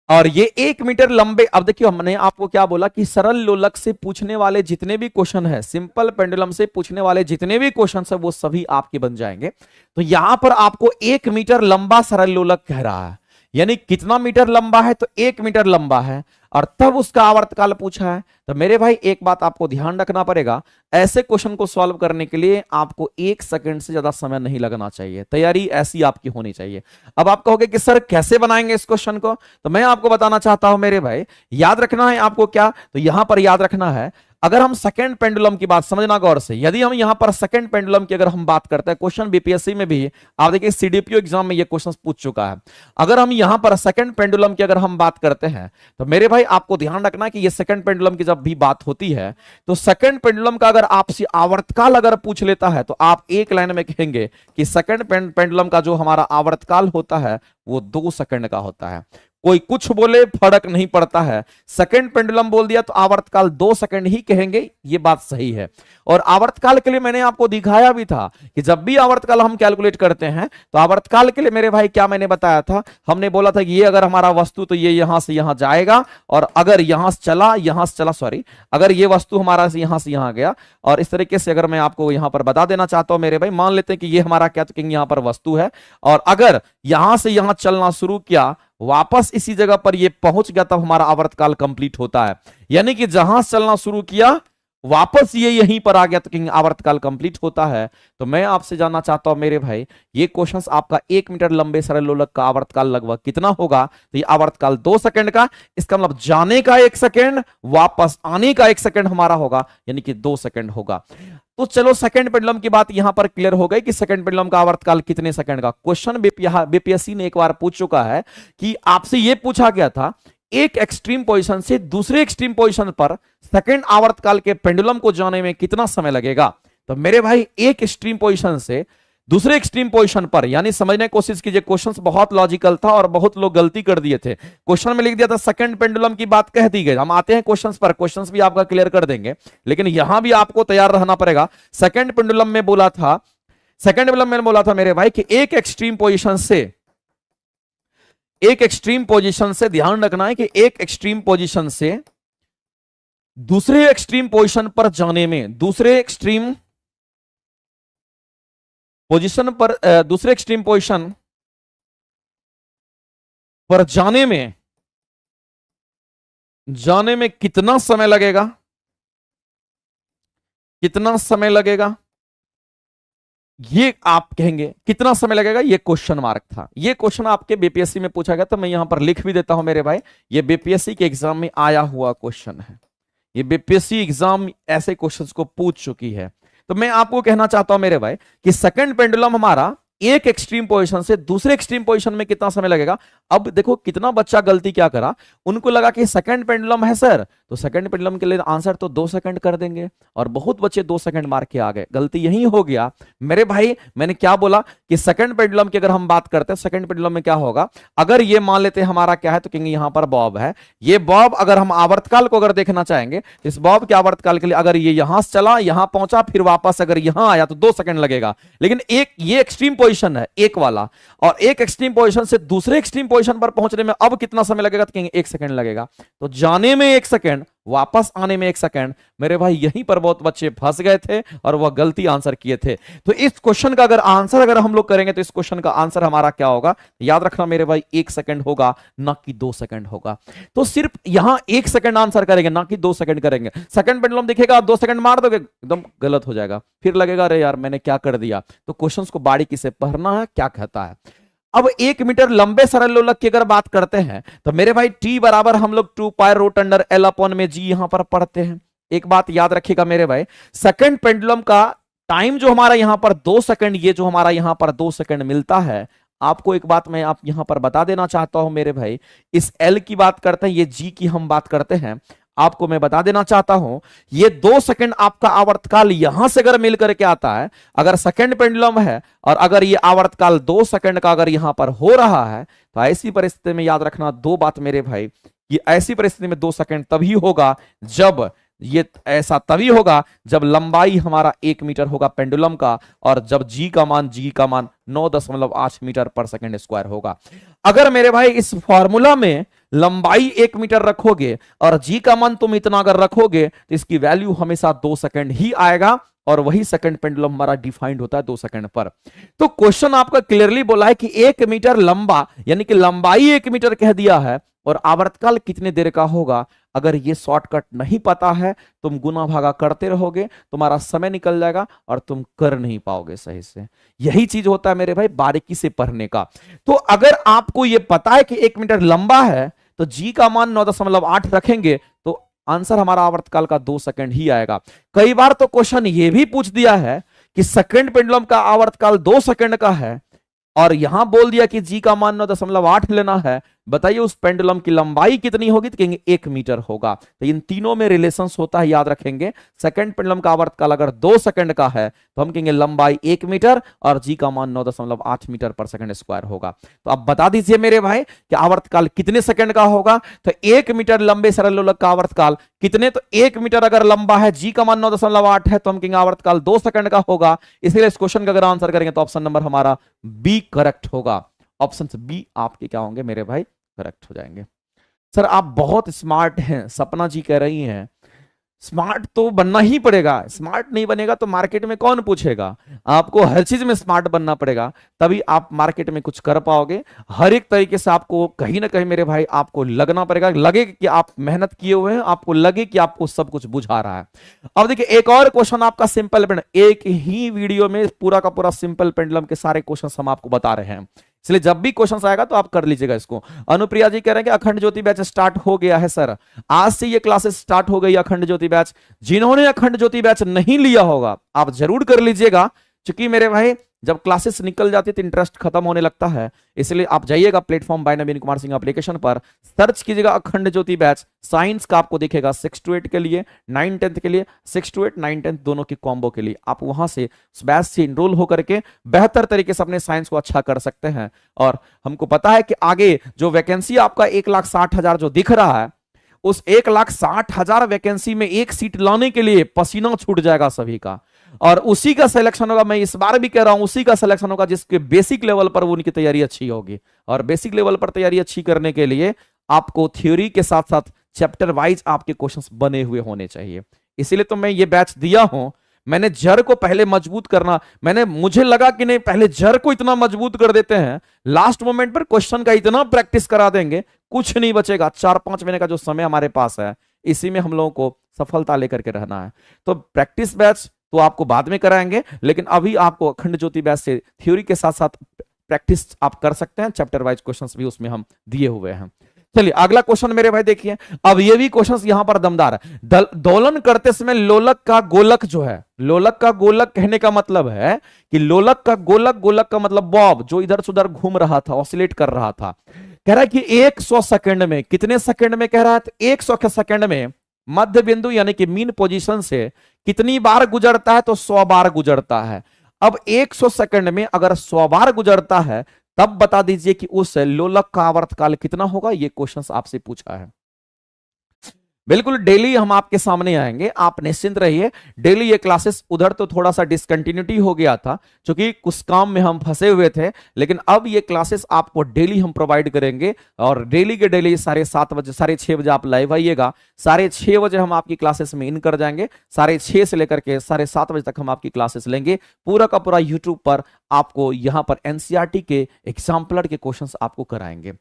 और ये 1 मीटर लंबे। अब देखिए हमने आपको क्या बोला कि सरल लोलक से पूछने वाले जितने भी क्वेश्चन है, सिंपल पेंडुलम से पूछने वाले जितने भी क्वेश्चन है वो सभी आपके बन जाएंगे। तो यहां पर आपको 1 मीटर लंबा सरल लोलक कह रहा है, यानी कितना मीटर लंबा है, तो 1 मीटर लंबा है और तब उसका आवर्तकाल पूछा है। तो मेरे भाई एक बात आपको ध्यान रखना पड़ेगा, ऐसे क्वेश्चन को सॉल्व करने के लिए आपको 1 सेकंड से ज्यादा समय नहीं लगना चाहिए, तैयारी ऐसी आपकी होनी चाहिए। अब आप कहोगे कि सर कैसे बनाएंगे इस क्वेश्चन को, तो मैं आपको बताना चाहता हूं मेरे भाई। याद रखना है आपको क्या, तो यहां पर याद रखना है, अगर हम सेकंड पेंडुलम की बात समझना गौर से, यदि हम यहां पर सेकंड पेंडुलम की अगर हम बात करते हैं, क्वेश्चन बीपीएससी में भी आप देखिए सीडीपीओ एग्जाम में ये क्वेश्चन पूछ चुका है। अगर हम यहां पर सेकंड पेंडुलम की अगर हम बात करते हैं, तो मेरे भाई आपको ध्यान रखना है कि ये सेकंड पेंडुलम की जब भी बात होती है, तो सेकंड पेंडुलम का अगर आपसे आवर्तकाल अगर पूछ लेता है, तो आप एक लाइन में कहेंगे कि सेकंड पेंडुलम का जो हमारा आवर्तकाल होता है वो 2 सेकंड का होता है। कोई कुछ बोले फर्क नहीं पड़ता है, सेकंड पेंडुलम बोल दिया तो आवर्तकाल 2 सेकंड ही कहेंगे, ये बात सही है। और आवर्तकाल के लिए मैंने आपको दिखाया भी था कि जब भी आवर्तकाल हम कैलकुलेट करते हैं, तो आवर्तकाल के लिए मेरे भाई क्या मैंने बताया था, हमने बोला था कि ये अगर हमारा वस्तु तो ये यहां से यहां जाएगा, और अगर यहां से चला सॉरी, अगर ये वस्तु हमारा यहां से यहां गया, और इस तरीके से अगर मैं आपको यहां पर बता देना चाहता हूं मेरे भाई, मान लेते हैं कि ये हमारा क्या, तो यहां पर वस्तु है, और अगर यहां से यहां चलना शुरू किया, वापस इसी जगह पर ये पहुंच गया, तब हमारा आवर्तकाल कंप्लीट होता है। यानी कि जहां से चलना शुरू किया वापस ये यहीं पर आ गया, तो आवर्तकाल कंप्लीट होता है। तो मैं आपसे जानना चाहता हूं मेरे भाई, ये क्वेश्चंस आपका 1 मीटर लंबे सरल लोलक का आवर्तकाल लगभग कितना होगा, तो ये आवर्तकाल 2 सेकंड का, इसका मतलब जाने का 1 सेकंड, वापस आने का 1 सेकंड हमारा होगा, यानी कि 2 सेकंड होगा। तो चलो सेकंड पेंडुलम की बात यहां पर क्लियर हो गई कि सेकंड पेंडुलम का आवर्तकाल कितने सेकंड का। क्वेश्चन बीपीएससी ने एक बार पूछ चुका है कि आपसे यह पूछा गया था, एक एक्सट्रीम पोजीशन से दूसरे एक्सट्रीम पोजीशन पर सेकंड आवर्तकाल के पेंडुलम को जाने में कितना समय लगेगा। तो मेरे भाई एक एक्सट्रीम पोजीशन से दूसरे एक्सट्रीम पोजीशन पर, यानी समझने की कोशिश कीजिए, क्वेश्चन बहुत लॉजिकल था और बहुत लोग गलती कर दिए थे। क्वेश्चन में लिख दिया था सेकंड पेंडुलम की बात कह दी गई। हम आते हैं क्वेश्चंस पर, क्वेश्चंस भी आपका क्लियर कर देंगे, लेकिन यहां भी आपको तैयार रहना पड़ेगा। सेकंड पेंडुलम में बोला था, सेकंड पेंडुलम में बोला था मेरे भाई कि एक एक्सट्रीम पोजीशन से ध्यान रखना है कि एक एक्सट्रीम पोजीशन से दूसरे एक्सट्रीम पोजीशन पर जाने में, दूसरे एक्सट्रीम पोजीशन पर जाने में कितना समय लगेगा, कितना समय लगेगा, ये आप कहेंगे कितना समय लगेगा, ये क्वेश्चन मार्क था। ये क्वेश्चन आपके बीपीएससी में पूछा गया, तो मैं यहां पर लिख भी देता हूं मेरे भाई, ये बीपीएससी के एग्जाम में आया हुआ क्वेश्चन है। ये बीपीएससी एग्जाम ऐसे क्वेश्चंस को पूछ चुकी है। तो मैं आपको कहना चाहता हूं मेरे भाई कि सेकंड पेंडुलम हमारा एक एक्सट्रीम पोजीशन से दूसरे एक्सट्रीम पोजीशन में कितना समय लगेगा। अब देखो कितना बच्चा गलती क्या करा, उनको लगा कि सेकंड पेंडुलम है सर, तो सेकंड पेंडुलम के लिए आंसर तो 2 सेकंड कर देंगे, और बहुत बच्चे 2 सेकंड मार के आ गए। गलती यही हो गया मेरे भाई। मैंने क्या बोला कि सेकंड पेंडुलम की अगर हम बात करते हैं, सेकंड पेंडुलम में क्या होगा, अगर ये मान लेते हैं हमारा क्या है, तो कहेंगे यहां पर बॉब है। ये बॉब अगर हम आवर्तकाल को अगर देखना चाहेंगे, इस बॉब के आवर्तकाल के लिए अगर ये यहां से चला, यहां पहुंचा, फिर वापस अगर यहां आया, तो 2 सेकंड लगेगा। लेकिन एक ये एक्सट्रीम पोजीशन है, एक वाला, और एक एक्सट्रीम पोजीशन से दूसरे एक्सट्रीम पोजीशन पर पहुंचने में अब कितना समय लगेगा, तो कहेंगे 1 सेकंड लगेगा। तो जाने में 1 सेकंड, वापस आने में 1 सेकंड। मेरे भाई यहीं पर बहुत बच्चे फंस गए थे और वह गलती आंसर किए थे। तो इस क्वेश्चन का अगर हम लोग करेंगे तो इस क्वेश्चन का आंसर हमारा क्या होगा, याद रखना मेरे भाई, 1 सेकंड होगा, ना कि 2 सेकंड होगा। तो सिर्फ यहां 1 सेकंड आंसर करेंगे, ना कि 2 सेकंड करेंगे। सेकंड पेंडुलम दिखेगा, आप 2 सेकंड मार दोगे, एकदम गलत हो जाएगा, फिर लगेगा अरे यार मैंने क्या कर दिया। तो क्वेश्चंस को बारीकी से पढ़ना है, क्या कहता है। अब 1 मीटर लंबे सरल लोलक की अगर बात करते हैं तो मेरे भाई टी बराबर हम लोग 2 pi root under L upon में जी यहां पर पढ़ते हैं। एक बात याद रखिएगा मेरे भाई, सेकंड पेंडुलम का टाइम जो हमारा यहां पर 2 सेकंड, ये जो हमारा यहां पर 2 सेकंड मिलता है, आपको एक बात मैं आप यहां पर बता देना चाहता हूं मेरे भाई, इस एल की बात करते हैं, ये जी की हम बात करते हैं, आपको मैं बता देना चाहता हूं ये 2 सेकंड आपका आवर्तकाल यहां से अगर मिल करके आता है, अगर सेकंड पेंडुलम है और अगर ये आवर्तकाल 2 सेकंड का अगर यहां पर हो रहा है, तो ऐसी परिस्थिति में याद रखना 2 बात मेरे भाई, कि ऐसी परिस्थिति में 2 सेकंड तभी होगा जब ये ऐसा तभी होगा जब लंबाई हमारा 1 मीटर होगा पेंडुलम का, और जब जी का मान 9.8 मीटर पर सेकंड स्क्वायर होगा। अगर मेरे भाई इस फॉर्मूला में लंबाई 1 मीटर रखोगे और जी का मान तुम इतना अगर रखोगे तो इसकी वैल्यू हमेशा 2 सेकंड ही आएगा, और वही सेकंड पेंडुलम हमारा डिफाइंड होता है 2 सेकंड पर। तो क्वेश्चन आपका क्लियरली बोला है कि 1 मीटर लंबा, यानी कि लंबाई 1 मीटर कह दिया है, और आवर्तकाल कितने देर का होगा। अगर ये शॉर्टकट नहीं पता है, तुम गुना भागा करते रहोगे, तुम्हारा समय निकल जाएगा और तुम कर नहीं पाओगे सही से। यही चीज होता है मेरे भाई बारीकी से पढ़ने का। तो अगर आपको ये पता है कि 1 मीटर लंबा है, तो जी का मान 9.8 रखेंगे तो आंसर हमारा आवर्तकाल का 2 सेकंड ही आएगा। कई बार तो क्वेश्चन ये भी पूछ दिया है कि सेकंड पेंडुलम का आवर्तकाल 2 सेकंड का है, और यहां बोल दिया कि जी का मान 9.8 लेना है, बताइए उस पेंडुलम की लंबाई कितनी होगी, तो कहेंगे 1 मीटर होगा। तो इन तीनों में रिलेशंस होता है, याद रखेंगे। सेकंड पेंडुलम का आवर्तकाल अगर 2 सेकंड का है तो हम कहेंगे लंबाई 1 मीटर और जी का मान 9.8 मीटर पर सेकंड स्क्वायर होगा। तो अब बता दीजिए मेरे भाई कि आवर्तकाल कितने सेकंड का होगा। तो 1 मीटर लंबे सरल लोलक का आवर्तकाल कितने, तो 1 मीटर अगर लंबा है, जी का मान 9.8 है, तो हम कहेंगे आवर्तकाल 2 सेकंड का होगा। इसलिए इस क्वेश्चन का अगर आंसर करेंगे तो ऑप्शन नंबर हमारा बी करेक्ट होगा। ऑप्शन बी आपके क्या होंगे मेरे भाई, करेक्ट हो जाएंगे। सर आप बहुत स्मार्ट हैं, सपना जी कह रही हैं। स्मार्ट तो बनना ही पड़ेगा, स्मार्ट नहीं बनेगा तो मार्केट में कौन पूछेगा। आपको हर चीज में स्मार्ट बनना पड़ेगा, तभी आप मार्केट में कुछ कर पाओगे। हर एक तरीके से आपको कहीं ना कहीं मेरे भाई आपको लगना पड़ेगा, लगे कि आप मेहनत किए हुए हैं, आपको लगे कि आपको सब कुछ बुझा रहा है। अब देखिए एक और क्वेश्चन आपका सिंपल पेंडुलम, एक ही वीडियो में पूरा का पूरा सिंपल पेंडुलम के सारे क्वेश्चन हम आपको बता रहे हैं, इसलिए जब भी क्वेश्चन आएगा तो आप कर लीजिएगा इसको। अनुप्रिया जी कह रहे हैं कि अखंड ज्योति बैच स्टार्ट हो गया है सर, आज से ये क्लासेस स्टार्ट हो गई अखंड ज्योति बैच। जिन्होंने अखंड ज्योति बैच नहीं लिया होगा आप जरूर कर लीजिएगा, क्योंकि मेरे भाई जब क्लासेस निकल जाती है तो इंटरेस्ट खत्म होने लगता है। इसलिए आप जाइएगा प्लेटफॉर्म बाय नवीन कुमार सिंह एप्लीकेशन पर, सर्च कीजिएगा अखंड ज्योति बैच। साइंस का आपको दिखेगा 6 to 8 के लिए, 9 10th के लिए, 6 to 8 9 10th दोनों की कॉम्बो के लिए आप वहां से बैच से इनरोल होकर के बेहतर तरीके से अपने साइंस को अच्छा कर सकते हैं। और हमको पता है कि आगे जो वैकेंसी आपका 1,60,000 जो दिख रहा है, उस 1,60,000 वैकेंसी में एक सीट लाने के लिए पसीना छूट जाएगा सभी का, और उसी का सिलेक्शन होगा। मैं इस बार भी कह रहा हूं उसी का सिलेक्शन होगा जिसके बेसिक लेवल पर वो उनकी तैयारी अच्छी होगी। और बेसिक लेवल पर तैयारी अच्छी करने के लिए आपको थ्योरी के साथ साथ चैप्टर वाइज आपके क्वेश्चंस बने हुए होने चाहिए। इसीलिए तो मैं ये बैच दिया हूं। मैंने जड़ को पहले मजबूत करना, मुझे लगा कि नहीं पहले जड़ को इतना मजबूत कर देते हैं, लास्ट मोमेंट पर क्वेश्चन का इतना प्रैक्टिस करा देंगे कुछ नहीं बचेगा। 4-5 महीने का जो समय हमारे पास है, इसी में हम लोगों को सफलता लेकर के रहना है। तो प्रैक्टिस बैच तो आपको बाद में कराएंगे, लेकिन अभी आपको अखंड ज्योति बैच से थ्योरी के साथ साथ प्रैक्टिस आप कर सकते हैं। चैप्टर वाइज क्वेश्चंस भी उसमें हम दिए हुए हैं। चलिए अगला क्वेश्चन मेरे भाई देखिए, अब ये भी क्वेश्चन यहां पर दमदार है। दोलन करते समय लोलक का गोलक जो है, लोलक का गोलक कहने का मतलब है कि लोलक का गोलक, गोलक का मतलब बॉब जो इधर से उधर घूम रहा था, ऑसिलेट कर रहा था। कह रहा है कि 100 सेकंड में, कितने सेकंड में कह रहा है, 100 सेकंड में मध्य बिंदु यानी कि मीन पोजीशन से कितनी बार गुजरता है, तो 100 बार गुजरता है। अब 100 सेकंड में अगर 100 बार गुजरता है, तब बता दीजिए कि उस लोलक का आवर्तकाल कितना होगा। ये क्वेश्चन आपसे पूछा है। बिल्कुल डेली हम आपके सामने आएंगे, आप निश्चिंत रहिए। डेली ये क्लासेस, उधर तो थोड़ा सा डिसकंटिन्यूटी हो गया था क्योंकि कुछ काम में हम फंसे हुए थे, लेकिन अब ये क्लासेस आपको डेली हम प्रोवाइड करेंगे और डेली के डेली 7:30 बजे 6:30 बजे आप लाइव आइएगा। 6:30 बजे हम आपकी क्लासेस में इन कर जाएंगे, 6:30 से लेकर के 7:30 बजे तक हम आपकी क्लासेस लेंगे। पूरा का पूरा यूट्यूब पर आपको यहाँ पर एनसीईआरटी के एग्जाम्पलर के क्वेश्चंस आपको कराएंगे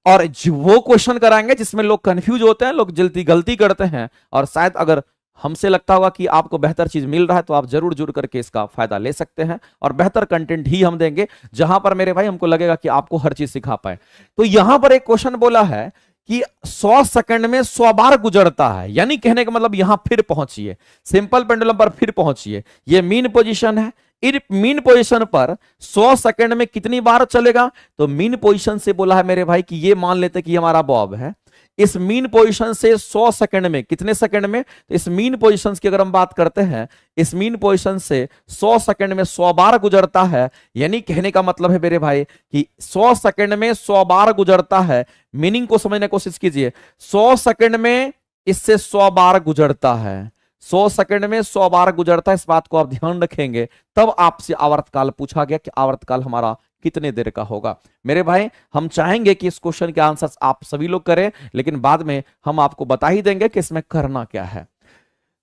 और वो क्वेश्चन कराएंगे जिसमें लोग कंफ्यूज होते हैं, लोग जल्दी गलती करते हैं। और शायद अगर हमसे लगता होगा कि आपको बेहतर चीज मिल रहा है तो आप जरूर जुड़ करके इसका फायदा ले सकते हैं और बेहतर कंटेंट ही हम देंगे जहां पर मेरे भाई हमको लगेगा कि आपको हर चीज सिखा पाए। तो यहां पर एक क्वेश्चन बोला है कि 100 सेकंड में 100 बार गुजरता है, यानी कहने का मतलब यहां फिर पहुंचिए, सिंपल पेंडुलम पर फिर पहुंचिए। ये मीन पोजीशन है, इस मीन पोजीशन पर 100 सेकंड में कितनी बार चलेगा? तो मीन पोजीशन से बोला है मेरे भाई कि ये मान लेते कि हमारा बॉब है, इस मीन पोजीशन से 100 सेकंड में कितने सेकंड में? तो इस मीन पोजीशन की अगर हम बात करते हैं, इस मीन पोजीशन से 100 सेकंड में 100 बार गुजरता है, यानी कहने का मतलब है मेरे भाई कि 100 सेकंड में 100 बार गुजरता है। मीनिंग को समझने की कोशिश कीजिए, 100 सेकंड में इससे 100 बार गुजरता है, 100 सेकंड में 100 बार गुजरता है। इस बात को आप ध्यान रखेंगे, तब आपसे आवर्तकाल पूछा गया कि आवर्तकाल हमारा कितने देर का होगा। मेरे भाई हम चाहेंगे कि इस क्वेश्चन के आंसर्स आप सभी लोग करें, लेकिन बाद में हम आपको बता ही देंगे कि इसमें करना क्या है।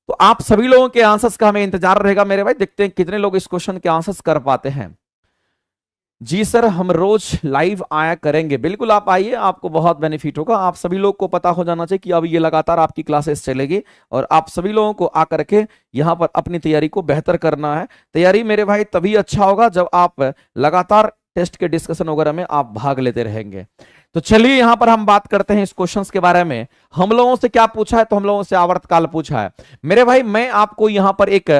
तो आप सभी लोगों के आंसर्स का हमें इंतजार रहेगा मेरे भाई। देखते हैं कितने लोग इस क्वेश्चन के आंसर्स कर पाते हैं। जी सर, हम रोज लाइव आया करेंगे। बिल्कुल आप आइए, आपको बहुत बेनिफिट होगा। आप सभी लोग को पता हो जाना चाहिए कि अब ये लगातार आपकी क्लासेस चलेगी और आप सभी लोगों को आकर के यहाँ पर अपनी तैयारी को बेहतर करना है। तैयारी मेरे भाई तभी अच्छा होगा जब आप लगातार टेस्ट के डिस्कशन वगैरह में आप भाग लेते रहेंगे। तो चलिए यहाँ पर हम बात करते हैं इस क्वेश्चन के बारे में। हम लोगों से क्या पूछा है? तो हम लोगों से आवर्तकाल पूछा है। मेरे भाई मैं आपको यहाँ पर एक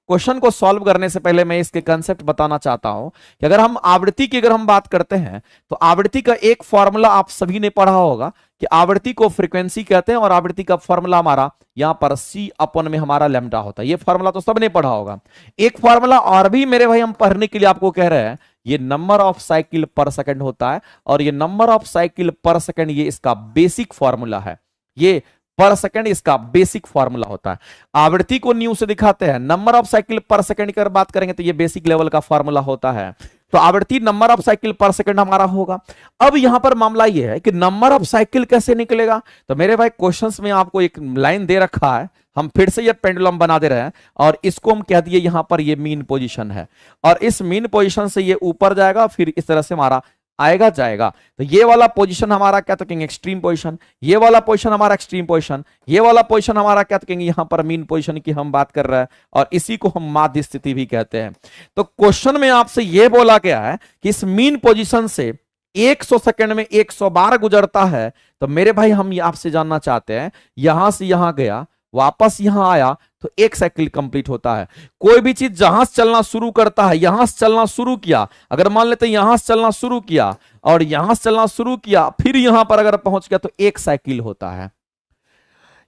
क्वेश्चन को सॉल्व करने से पहले मैं इसके कंसेप्ट बताना चाहता हूं कि अगर हम आवृत्ति की बात करते हैं तो आवृत्ति का एक फॉर्मूला आप सभी ने पढ़ा होगा कि आवृत्ति को फ्रीक्वेंसी कहते हैं और आवृत्ति का फॉर्मूला हमारा यहां पर C अपन में हमारा लैम्डा होता है। ये फॉर्मूला तो सबने पढ़ा होगा। एक फॉर्मूला और भी मेरे भाई हम पढ़ने के लिए आपको कह रहे हैं, ये नंबर ऑफ साइकिल पर सेकंड होता है और ये नंबर ऑफ साइकिल पर सेकंड ये इसका बेसिक फॉर्मूला है। ये पर सेकंड इसका बेसिक फॉर्मूला होता है। आवृत्ति को न्यू से दिखाते हैं, नंबर ऑफ साइकिल पर सेकंड की अगर बात करेंगे तो ये बेसिक लेवल का फॉर्मूला होता है। तो आवृत्ति नंबर ऑफ साइकिल पर सेकंड हमारा होगा। अब यहां पर मामला ये है कि नंबर ऑफ साइकिल कैसे निकलेगा? तो मेरे भाई क्वेश्चंस में आपको एक लाइन दे रखा है, हम फिर से ये पेंडुलम बना दे रहे हैं और इसको हम कह दिए यहां पर ये मीन पोजीशन है और इस मीन पोजीशन से ये ऊपर जाएगा, फिर इस तरह से हमारा आएगा जाएगा। तो ये वाला पोजीशन हमारा क्या तो कहेंगे एक्सट्रीम पोजीशन, ये वाला पोजीशन हमारा एक्सट्रीम पोजीशन, ये वाला पोजीशन हमारा क्या तो कहेंगे यहां पर मीन पोजीशन की हम बात कर रहे हैं और इसी को हम माध्य स्थिति भी कहते हैं। तो क्वेश्चन में आपसे यह बोला गया है कि इस मीन पोजीशन से 100 सेकंड में 100 बार गुजरता है। तो मेरे भाई हम आपसे जानना चाहते हैं, यहां से यहां गया, वापस यहां आया तो एक साइकिल कंप्लीट होता है। कोई भी चीज जहां से चलना शुरू करता है, यहां से चलना शुरू किया, अगर मान लेते हैं यहां से चलना शुरू किया और यहां से चलना शुरू किया, फिर यहां पर अगर पहुंच गया तो एक साइकिल होता है।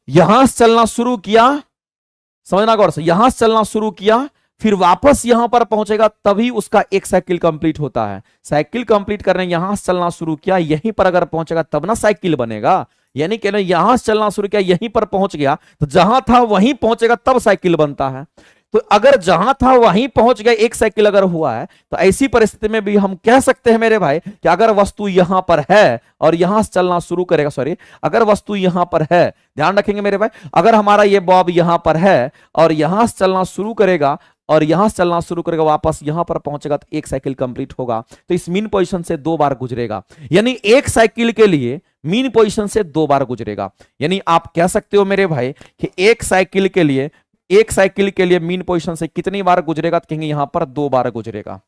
यहां से चलना शुरू किया, समझना गौर से, यहां से चलना शुरू किया फिर वापस यहां पर पहुंचेगा तभी उसका एक साइकिल कंप्लीट होता है। साइकिल कंप्लीट करने यहां से चलना शुरू किया, यहीं पर अगर पहुंचेगा तब ना साइकिल बनेगा। यानी कि यहां से चलना शुरू किया, यहीं पर पहुंच गया, तो जहां था वहीं पहुंचेगा तब साइकिल बनता है। तो अगर जहां था वहीं पहुंच गया, एक साइकिल अगर हुआ है, तो ऐसी परिस्थिति में भी हम कह सकते हैं मेरे भाई कि अगर वस्तु यहां पर है और यहां से चलना शुरू करेगा, सॉरी, अगर वस्तु यहां पर है, ध्यान रखेंगे मेरे भाई, अगर हमारा ये बॉब यहां पर है और यहां से चलना शुरू करेगा और यहां से चलना शुरू करेगा, वापस यहां पर पहुंचेगा तो एक साइकिल कंप्लीट होगा। तो इस मीन पोजीशन से 2 बार गुजरेगा, यानी एक साइकिल के लिए मीन पोजीशन से 2 बार गुजरेगा। यानी आप कह सकते हो मेरे भाई कि एक साइकिल के लिए मीन पोजीशन से कितनी बार गुजरेगा? तो कहेंगे यहां पर 2 बार गुजरेगा।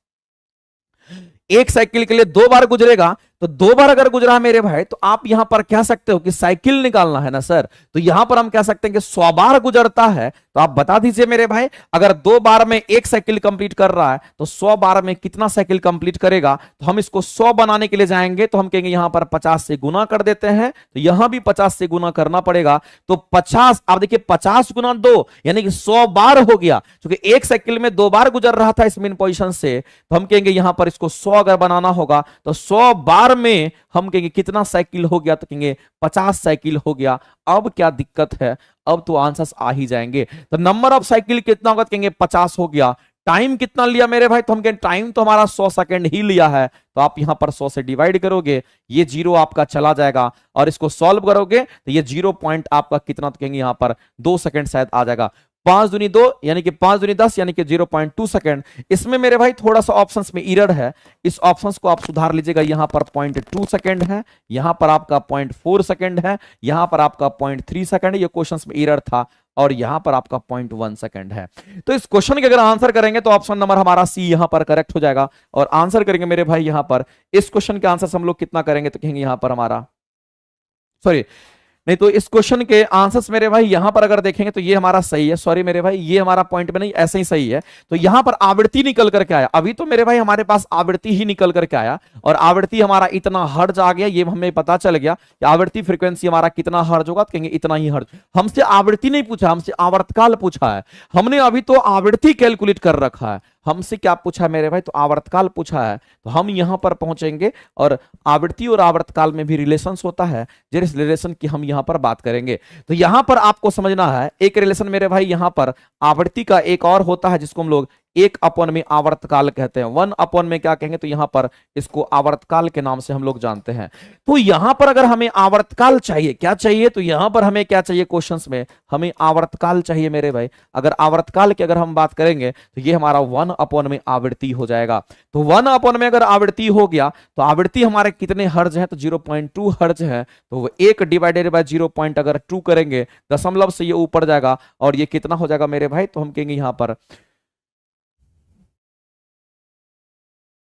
एक साइकिल के लिए 2 बार गुजरेगा, तो 2 बार अगर गुजरा मेरे भाई तो आप यहां पर कह सकते हो कि साइकिल निकालना है ना सर, तो यहां पर हम कह सकते हैं कि 100 बार गुजरता है। तो आप बता दीजिए मेरे भाई, अगर 2 बार में एक साइकिल कंप्लीट कर रहा है तो 100 बार में कितना साइकिल कंप्लीट करेगा? तो हम इसको 100 बनाने के लिए जाएंगे तो हम कहेंगे यहां पर 50 से गुना कर देते हैं, तो यहां भी 50 से गुना करना पड़ेगा। तो 50, आप देखिए 50 गुना 2 यानी कि 100 बार हो गया, क्योंकि एक साइकिल में 2 बार गुजर रहा था इस मीन पोजीशन से, तो हम कहेंगे यहां पर इसको 100 अगर बनाना होगा तो 100 बार बार में हम कहेंगे कितना साइकिल हो गया, तो कहेंगे 50 साइकिल हो गया। अब क्या दिक्कत है, अब तो आंसर्स आ ही जाएंगे। तो नंबर ऑफ साइकिल कितना होगा, तो कहेंगे 50 हो गया। टाइम कितना लिया मेरे भाई, तो हम कहेंगे टाइम तो हमारा 100 सेकंड ही लिया है, तो आप यहां पर 100 से डिवाइड करोगे, ये जीरो आपका चला जाएगा, और इसको सॉल्व करोगे तो ये 0 पॉइंट आपका कितना, तो कहेंगे यहां पर 2 सेकंड शायद आ जाएगा। 5 दूनी 2 यानी कि 5 दूनी 10 यानी कि 0.2 सेकंड। इसमें मेरे भाई थोड़ा सा ऑप्शंस में एरर है, इस ऑप्शंस को आप सुधार लीजिएगा। यहां पर 0.2 सेकंड है, यहां पर आपका 0.4 सेकंड है, यहां पर आपका 0.3 सेकंड है, ये क्वेश्चंस में एरर था, और यहां पर आपका 0.1 सेकंड है। तो इस क्वेश्चन के अगर आंसर करेंगे तो ऑप्शन नंबर हमारा सी यहां पर करेक्ट हो जाएगा। और आंसर करेंगे मेरे भाई यहां पर इस क्वेश्चन के आंसर हम लोग कितना करेंगे, तो कहेंगे यहां पर हमारा, सॉरी नहीं, तो इस क्वेश्चन के आंसर्स मेरे भाई यहां पर अगर देखेंगे तो ये हमारा सही है, सॉरी मेरे भाई ये हमारा पॉइंट में नहीं, ऐसे ही सही है। तो यहां पर आवृत्ति निकल करके आया, अभी तो मेरे भाई हमारे पास आवृत्ति ही निकल करके आया, और आवृत्ति हमारा इतना हर्ज आ गया, ये हमें पता चल गया कि आवृत्ति फ्रीक्वेंसी हमारा कितना हर्ज होगा, तो कहेंगे इतना ही हर्ज। हमसे आवृत्ति नहीं पूछा, हमसे आवर्तकाल पूछा है। हमने अभी तो आवृत्ति कैलकुलेट कर रखा है, हमसे क्या पूछा है मेरे भाई, तो आवर्तकाल पूछा है। तो हम यहां पर पहुंचेंगे, और आवृत्ति और आवर्तकाल में भी रिलेशंस होता है, जिस रिलेशन की हम यहां पर बात करेंगे। तो यहां पर आपको समझना है एक रिलेशन मेरे भाई, यहां पर आवृत्ति का एक और होता है जिसको हम लोग 1 में आवर्तकाल कहते हैं। 1 में क्या कहेंगे, तो यहां पर इसको आवर्तकाल के नाम से हम लोग जानते हैं। तो यहां पर अगर हमें आवर्तकाल चाहिए, क्या चाहिए, तो यहां पर हमें क्या चाहिए, क्वेश्चंस में हमें आवर्तकाल चाहिए मेरे भाई। अगर आवर्तकाल की अगर हम बात करेंगे तो ये हमारा 1 में आवृत्ति हो जाएगा। तो 1 में अगर आवृत्ति हो गया तो आवृत्ति हमारे कितने हर्ज है, तो 0.2 हर्ज है। तो 1 डिवाइडेड बाय 0.2 करेंगे, दशमलव से ये ऊपर जाएगा, और ये कितना हो जाएगा मेरे भाई, तो हम कहेंगे यहां पर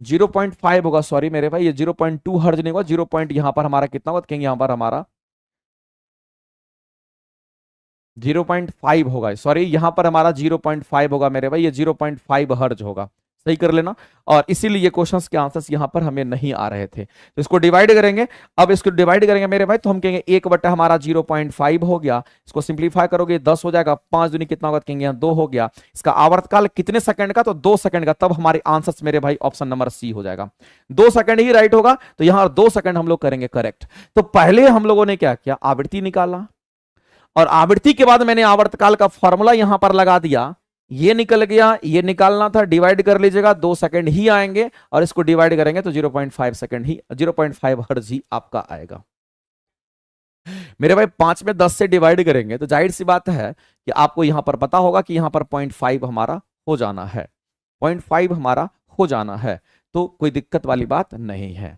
0.5 होगा, सॉरी मेरे भाई ये 0.2 हर्ज नहीं होगा, 0 पॉइंट यहां पर हमारा कितना होगा, तो कहेंगे यहां पर हमारा 0.5 होगा, सॉरी यहां पर हमारा 0.5 होगा मेरे भाई, ये 0.5 हर्ज होगा, सही कर लेना। और इसीलिए क्वेश्चंस के आंसर्स यहां पर हमें नहीं आ रहे थे। तो इसको डिवाइड करेंगे, अब इसको डिवाइड करेंगे मेरे भाई, तो हम कहेंगे 1 बटा हमारा 0.5 हो गया। इसको सिंप्लीफाई करोगे 10 हो जाएगा, 5 दूनी कितना होगा, कहेंगे यहाँ 2 हो गया। इसका आवर्तकाल कितने सेकंड का, तो 2 सेकंड का। तब हमारे आंसर्स मेरे भाई ऑप्शन नंबर सी हो जाएगा, 2 सेकंड ही राइट होगा। तो यहां 2 सेकंड हम लोग करेंगे करेक्ट। तो पहले हम लोगों ने क्या किया, आवृत्ति निकाला, और आवृत्ति के बाद मैंने आवर्तकाल का फॉर्मूला यहां पर लगा दिया, ये निकल गया, ये निकालना था, डिवाइड कर लीजिएगा, 2 सेकंड ही आएंगे, और इसको डिवाइड करेंगे तो 0.5 सेकंड ही, 0.5 हर्ज ही आपका आएगा मेरे भाई। 5 में 10 से डिवाइड करेंगे तो जाहिर सी बात है कि आपको यहां पर पता होगा कि यहां पर 0.5 हमारा हो जाना है, 0.5 हमारा हो जाना है, तो कोई दिक्कत वाली बात नहीं है।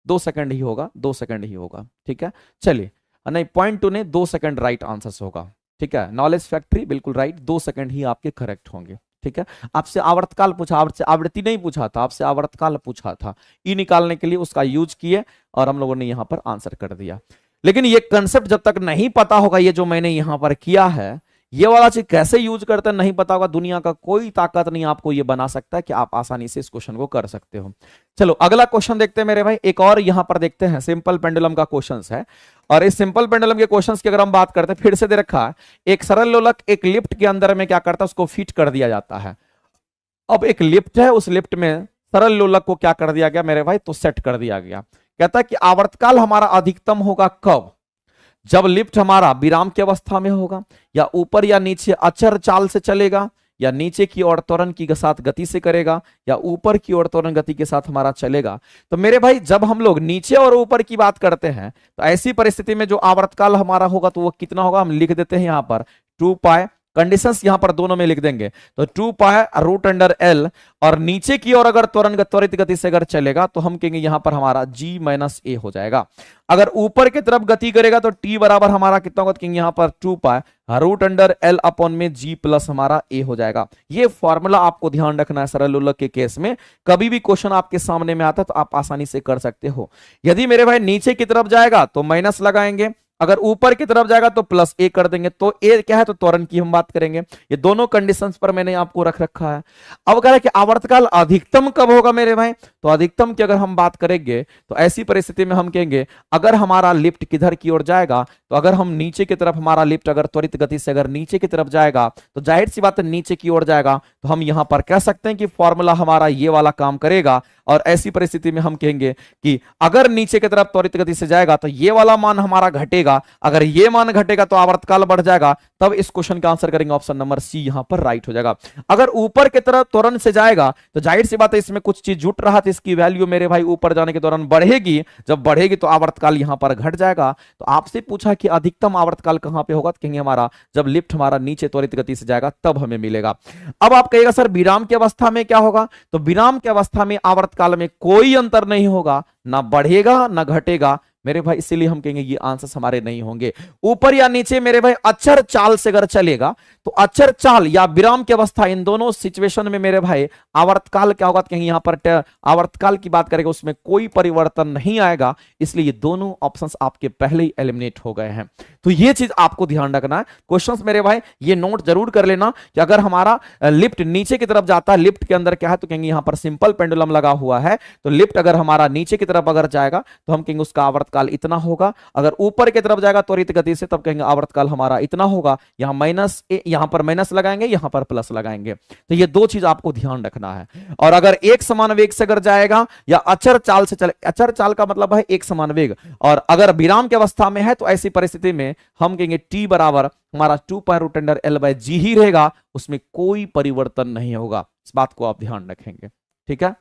2 सेकंड ही होगा, 2 सेकंड ही होगा, ठीक है। चलिए, नहीं 0.2 ने 2 सेकंड राइट आंसर होगा, ठीक है। नॉलेज फैक्ट्री बिल्कुल राइट, 2 सेकंड ही आपके करेक्ट होंगे, ठीक है। आपसे आवर्तकाल पूछा, आपसे आवृत्ति नहीं पूछा था, आपसे आवर्तकाल पूछा था, ई निकालने के लिए उसका यूज किए, और हम लोगों ने यहां पर आंसर कर दिया। लेकिन ये कंसेप्ट जब तक नहीं पता होगा, ये जो मैंने यहां पर किया है, ये वाला चीज कैसे यूज करते हैं नहीं पता होगा, दुनिया का कोई ताकत नहीं आपको ये बना सकता है कि आप आसानी से इस क्वेश्चन को कर सकते हो। चलो अगला क्वेश्चन देखते हैं मेरे भाई, एक और यहां पर देखते हैं, सिंपल पेंडुलम का क्वेश्चन है। और इस सिंपल पेंडुलम के क्वेश्चंस की अगर हम बात करते हैं, फिर से दे रखा है, एक सरल लोलक एक लिफ्ट के अंदर में क्या करता है, उसको फिट कर दिया जाता है। अब एक लिफ्ट है, उस लिफ्ट में सरल लोलक को क्या कर दिया गया मेरे भाई, तो सेट कर दिया गया। कहता है कि आवर्तकाल हमारा अधिकतम होगा कब, जब लिफ्ट हमारा विराम की अवस्था में होगा, या ऊपर या नीचे अचर चाल से चलेगा, या नीचे की ओर त्वरण की साथ गति से करेगा, या ऊपर की ओर त्वरण गति के साथ हमारा चलेगा। तो मेरे भाई जब हम लोग नीचे और ऊपर की बात करते हैं, तो ऐसी परिस्थिति में जो आवर्तकाल हमारा होगा तो वो कितना होगा, हम लिख देते हैं यहां पर 2 पाई, कंडीशंस यहां पर दोनों में लिख देंगे, तो 2 पाई रूट अंडर एल, और नीचे की ओर अगर त्वरित गति से अगर चलेगा तो हम कहेंगे यहां पर हमारा जी माइनस ए हो जाएगा। अगर ऊपर की तरफ गति करेगा तो टी बराबर हमारा कितना होगा, कहेंगे यहां पर 2 pi root under L upon में जी प्लस हमारा ए हो जाएगा। ये फॉर्मूला आपको ध्यान रखना है, सरल लोलक के केस में कभी भी क्वेश्चन आपके सामने में आता है तो आप आसानी से कर सकते हो। यदि मेरे भाई नीचे की तरफ जाएगा तो माइनस लगाएंगे, अगर ऊपर की तरफ जाएगा तो प्लस ए कर देंगे। तो ए क्या है, तो त्वरण की हम बात करेंगे। ये दोनों कंडीशंस पर मैंने आपको रख रखा है। अब कह रहा है कि आवर्तकाल अधिकतम कब होगा मेरे भाई, तो अधिकतम की अगर हम बात करेंगे तो ऐसी परिस्थिति में हम कहेंगे अगर हमारा लिफ्ट किधर की ओर जाएगा, तो अगर हम नीचे की तरफ, हमारा लिफ्ट अगर त्वरित गति से अगर नीचे की तरफ जाएगा तो जाहिर सी बात है नीचे की ओर जाएगा, तो हम यहां पर कह सकते हैं कि फॉर्मूला हमारा ये वाला काम करेगा। और ऐसी परिस्थिति में हम कहेंगे कि अगर नीचे की तरफ त्वरित गति से जाएगा तो ये वाला मान हमारा घटेगा, अगर ये मान घटेगा तो आवर्तकाल बढ़ जाएगा, तब इस क्वेश्चन का आंसर करेंगे ऑप्शन नंबर सी, यहां पर राइट हो जाएगा। अगर ऊपर की तरफ त्वरण से जाएगा तो जाहिर सी बात है इसमें कुछ चीज जुट रहा था, इसकी वैल्यू मेरे भाई ऊपर जाने के दौरान बढ़ेगी, जब बढ़ेगी तो आवर्तकाल यहां पर घट जाएगा। तो आपसे पूछा कि अधिकतम आवर्तकाल कहां पे होगा, तो कहेंगे हमारा जब लिफ्ट हमारा नीचे त्वरित गति से जाएगा तब हमें मिलेगा। अब आप कहेगा सर विराम की अवस्था में क्या होगा, तो विराम की अवस्था में आवर्तकाल में कोई अंतर नहीं होगा, ना बढ़ेगा ना घटेगा मेरे भाई, इसीलिए हम कहेंगे ये आंसर हमारे नहीं होंगे। ऊपर या नीचे मेरे भाई अचर चाल से अगर चलेगा तो अचर चाल या विराम की अवस्था, इन दोनों सिचुएशन में मेरे भाई आवर्तकाल क्या होगा, तो कहेंगे यहां पर आवर्तकाल की बात करेंगे उसमें कोई परिवर्तन नहीं आएगा, इसलिए ये दोनों ऑप्शंस आपके पहले ही एलिमिनेट हो गए हैं। तो ये चीज आपको ध्यान रखना है। क्वेश्चंस मेरे भाई ये नोट जरूर कर लेना कि अगर हमारा लिफ्ट नीचे की तरफ जाता है, लिफ्ट के अंदर क्या है, तो कहेंगे यहां पर सिंपल पेंडुलम लगा हुआ है, तो लिफ्ट अगर हमारा नीचे की तरफ अगर जाएगा तो हम कहेंगे उसका आवर्तकाल इतना होगा, अगर ऊपर की तरफ जाएगा त्वरित गति से तब कहेंगे आवर्तकाल हमारा इतना होगा। यहां माइनस, यहां पर माइनस लगाएंगे, यहां पर प्लस लगाएंगे। तो ये दो चीज आपको ध्यान रखना है। और अगर एक समान वेग से अगर जाएगा या अचर चाल से चले, अचर चाल का मतलब है एक समान वेग, और अगर विराम की अवस्था में है तो ऐसी परिस्थिति में हम कहेंगे टी बराबर हमारा 2π√L/g ही रहेगा, उसमें कोई परिवर्तन नहीं होगा। इस बात को आप ध्यान रखेंगे, ठीक है।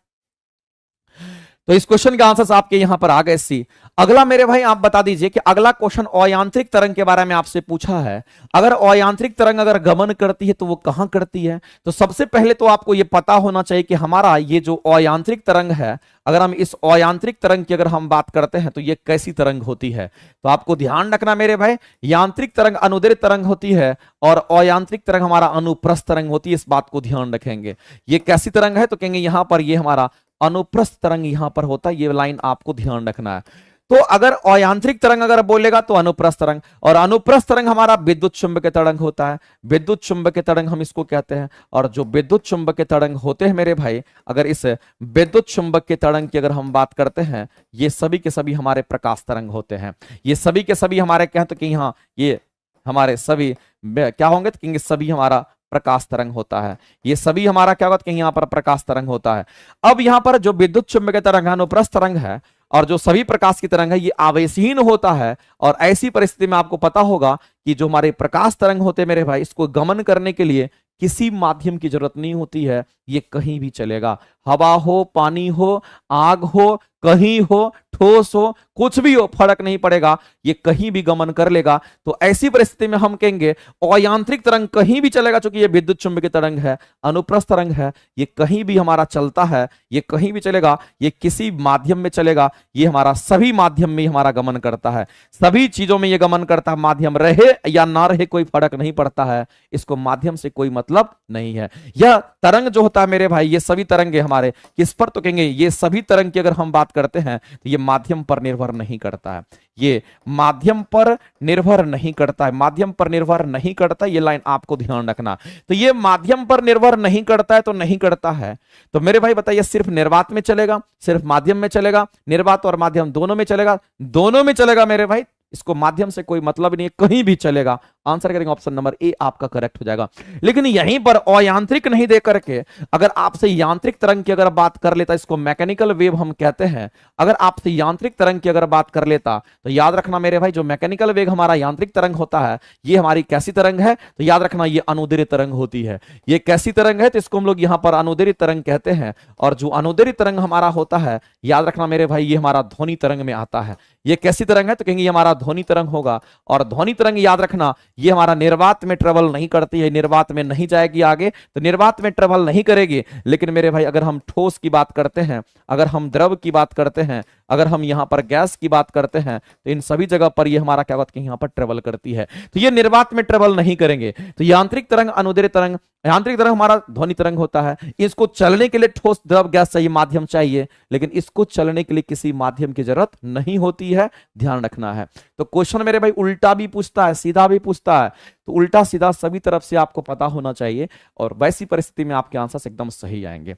तो इस क्वेश्चन के आंसर आपके यहां पर आ गए सी। अगला मेरे भाई आप बता दीजिए कि अगला क्वेश्चन अयांत्रिक तरंग के बारे में आपसे पूछा है। अगर अयांत्रिक तरंग अगर गमन करती है तो वो कहां करती है, तो सबसे पहले तो आपको ये पता होना चाहिए कि हमारा ये जो अयांत्रिक तरंग है, अगर हम इस अयांत्रिक तरंग की अगर हम बात करते हैं तो ये कैसी तरंग होती है। तो आपको ध्यान रखना मेरे भाई, यांत्रिक तरंग अनुदैर्ध्य तरंग होती है और अयांत्रिक तरंग हमारा अनुप्रस्थ तरंग होती है, इस बात को ध्यान रखेंगे। ये कैसी तरंग है, तो कहेंगे यहां पर ये हमारा अनुप्रस्थ तरंग यहां पर होता है, ये लाइन आपको ध्यान रखना है। तो अगर अयांत्रिक तरंग अगर बोलेगा तो अनुप्रस्थ तरंग, और अनुप्रस्थ तरंग हमारा विद्युत चुंबकीय तरंग होता है, विद्युत चुंबकीय तरंग हम इसको कहते हैं। और जो विद्युत चुंबकीय तरंग होते हैं मेरे भाई, अगर इस विद्युत चुंबकीय तरंग की अगर हम बात करते हैं, ये सभी के सभी हमारे प्रकाश तरंग होते हैं। ये सभी के सभी हमारे कहते कि हाँ ये हमारे सभी क्या होंगे, तो कहेंगे सभी हमारा प्रकाश तरंग होता है। ये सभी हमारा क्या होगा, कहीं यहां पर प्रकाश तरंग होता है। अब यहां पर जो विद्युत चुंबकीय तरंग है अनुप्रस्थ तरंग है, और जो सभी प्रकाश की तरंग है ये आवेशहीन होता है। और ऐसी परिस्थिति में आपको पता होगा कि जो हमारे प्रकाश तरंग होते हैं मेरे भाई, इसको गमन करने के लिए किसी माध्यम की जरूरत नहीं होती है, ये कहीं भी चलेगा। हवा हो, पानी हो, आग हो, कहीं हो, ठोस हो, कुछ भी हो, फर्क नहीं पड़ेगा, ये कहीं भी गमन कर लेगा। तो ऐसी परिस्थिति में हम कहेंगे अयांत्रिक तरंग कहीं भी चलेगा, क्योंकि ये विद्युत चुंबकीय तरंग है, अनुप्रस्थ तरंग है, ये कहीं भी हमारा चलता है, ये कहीं भी चलेगा, ये किसी माध्यम में चलेगा, ये हमारा सभी माध्यम में हमारा गमन करता है, सभी चीजों में ये गमन करता है। माध्यम रहे या ना रहे कोई फर्क नहीं पड़ता है, इसको माध्यम से कोई मतलब नहीं है। यह तरंग जो होता है मेरे भाई, ये सभी तरंगे हमारे किस पर, तो कहेंगे ये सभी तरंग की अगर हम बात करते हैं तो ये माध्यम पर निर्भर नहीं करता है, ये माध्यम पर निर्भर नहीं करता है, माध्यम पर निर्भर नहीं करता, ये लाइन आपको ध्यान रखना। तो ये माध्यम पर निर्भर नहीं करता है, तो नहीं करता है, तो मेरे भाई बताइए सिर्फ निर्वात में चलेगा, सिर्फ माध्यम में चलेगा, निर्वात और माध्यम दोनों में चलेगा, दोनों में चलेगा मेरे भाई, इसको माध्यम से कोई मतलब नहीं है, कहीं भी चलेगा। आंसर करेंगे ऑप्शन नंबर ए आपका करेक्ट हो जाएगा। लेकिन यहीं पर अयांत्रिक नहीं दे करके अगर आपसे यांत्रिक तरंग की अगर बात कर लेता, इसको मैकेनिकल वेव हम कहते हैं, अगर आपसे यांत्रिक तरंग की अगर बात कर लेता तो याद रखना मेरे भाई, जो मैकेनिकल वेग हमारा यांत्रिक तरंग होता है, ये हमारी कैसी तरंग है, तो याद रखना ये अनुदैर्ध्य तरंग होती है। ये कैसी तरंग है, तो इसको हम लोग यहां पर अनुदैर्ध्य तरंग कहते हैं। और जो अनुदैर्ध्य तरंग हमारा होता है, याद रखना मेरे भाई, ये हमारा ध्वनि तरंग में आता है। ये कैसी तरंग है, तो कहेंगे ये हमारा ध्वनि तरंग होगा। और ध्वनि तरंग याद रखना ये हमारा निर्वात में ट्रेवल नहीं करती है, निर्वात में नहीं जाएगी आगे, तो निर्वात में ट्रेवल नहीं करेगी। लेकिन मेरे भाई अगर हम ठोस की बात करते हैं, अगर हम द्रव की बात करते हैं, अगर हम यहां पर गैस की बात करते हैं, तो इन सभी जगह पर ये हमारा क्या होता है, यहां पर ट्रेवल करती है, तो ये निर्वात में ट्रेवल नहीं करेंगे। तो यांत्रिक तरंग, अनुदैर्ध्य तरंग, यांत्रिक तरंग हमारा ध्वनि तरंग होता है। इसको चलने के लिए ठोस द्रव गैस चाहिए, माध्यम चाहिए, लेकिन इसको चलने के लिए किसी माध्यम की जरूरत नहीं होती है, ध्यान रखना है। तो क्वेश्चन मेरे भाई उल्टा भी पूछता है, सीधा भी पूछता है, तो उल्टा सीधा सभी तरफ से आपको पता होना चाहिए, और वैसी परिस्थिति में आपके आंसर एकदम सही आएंगे।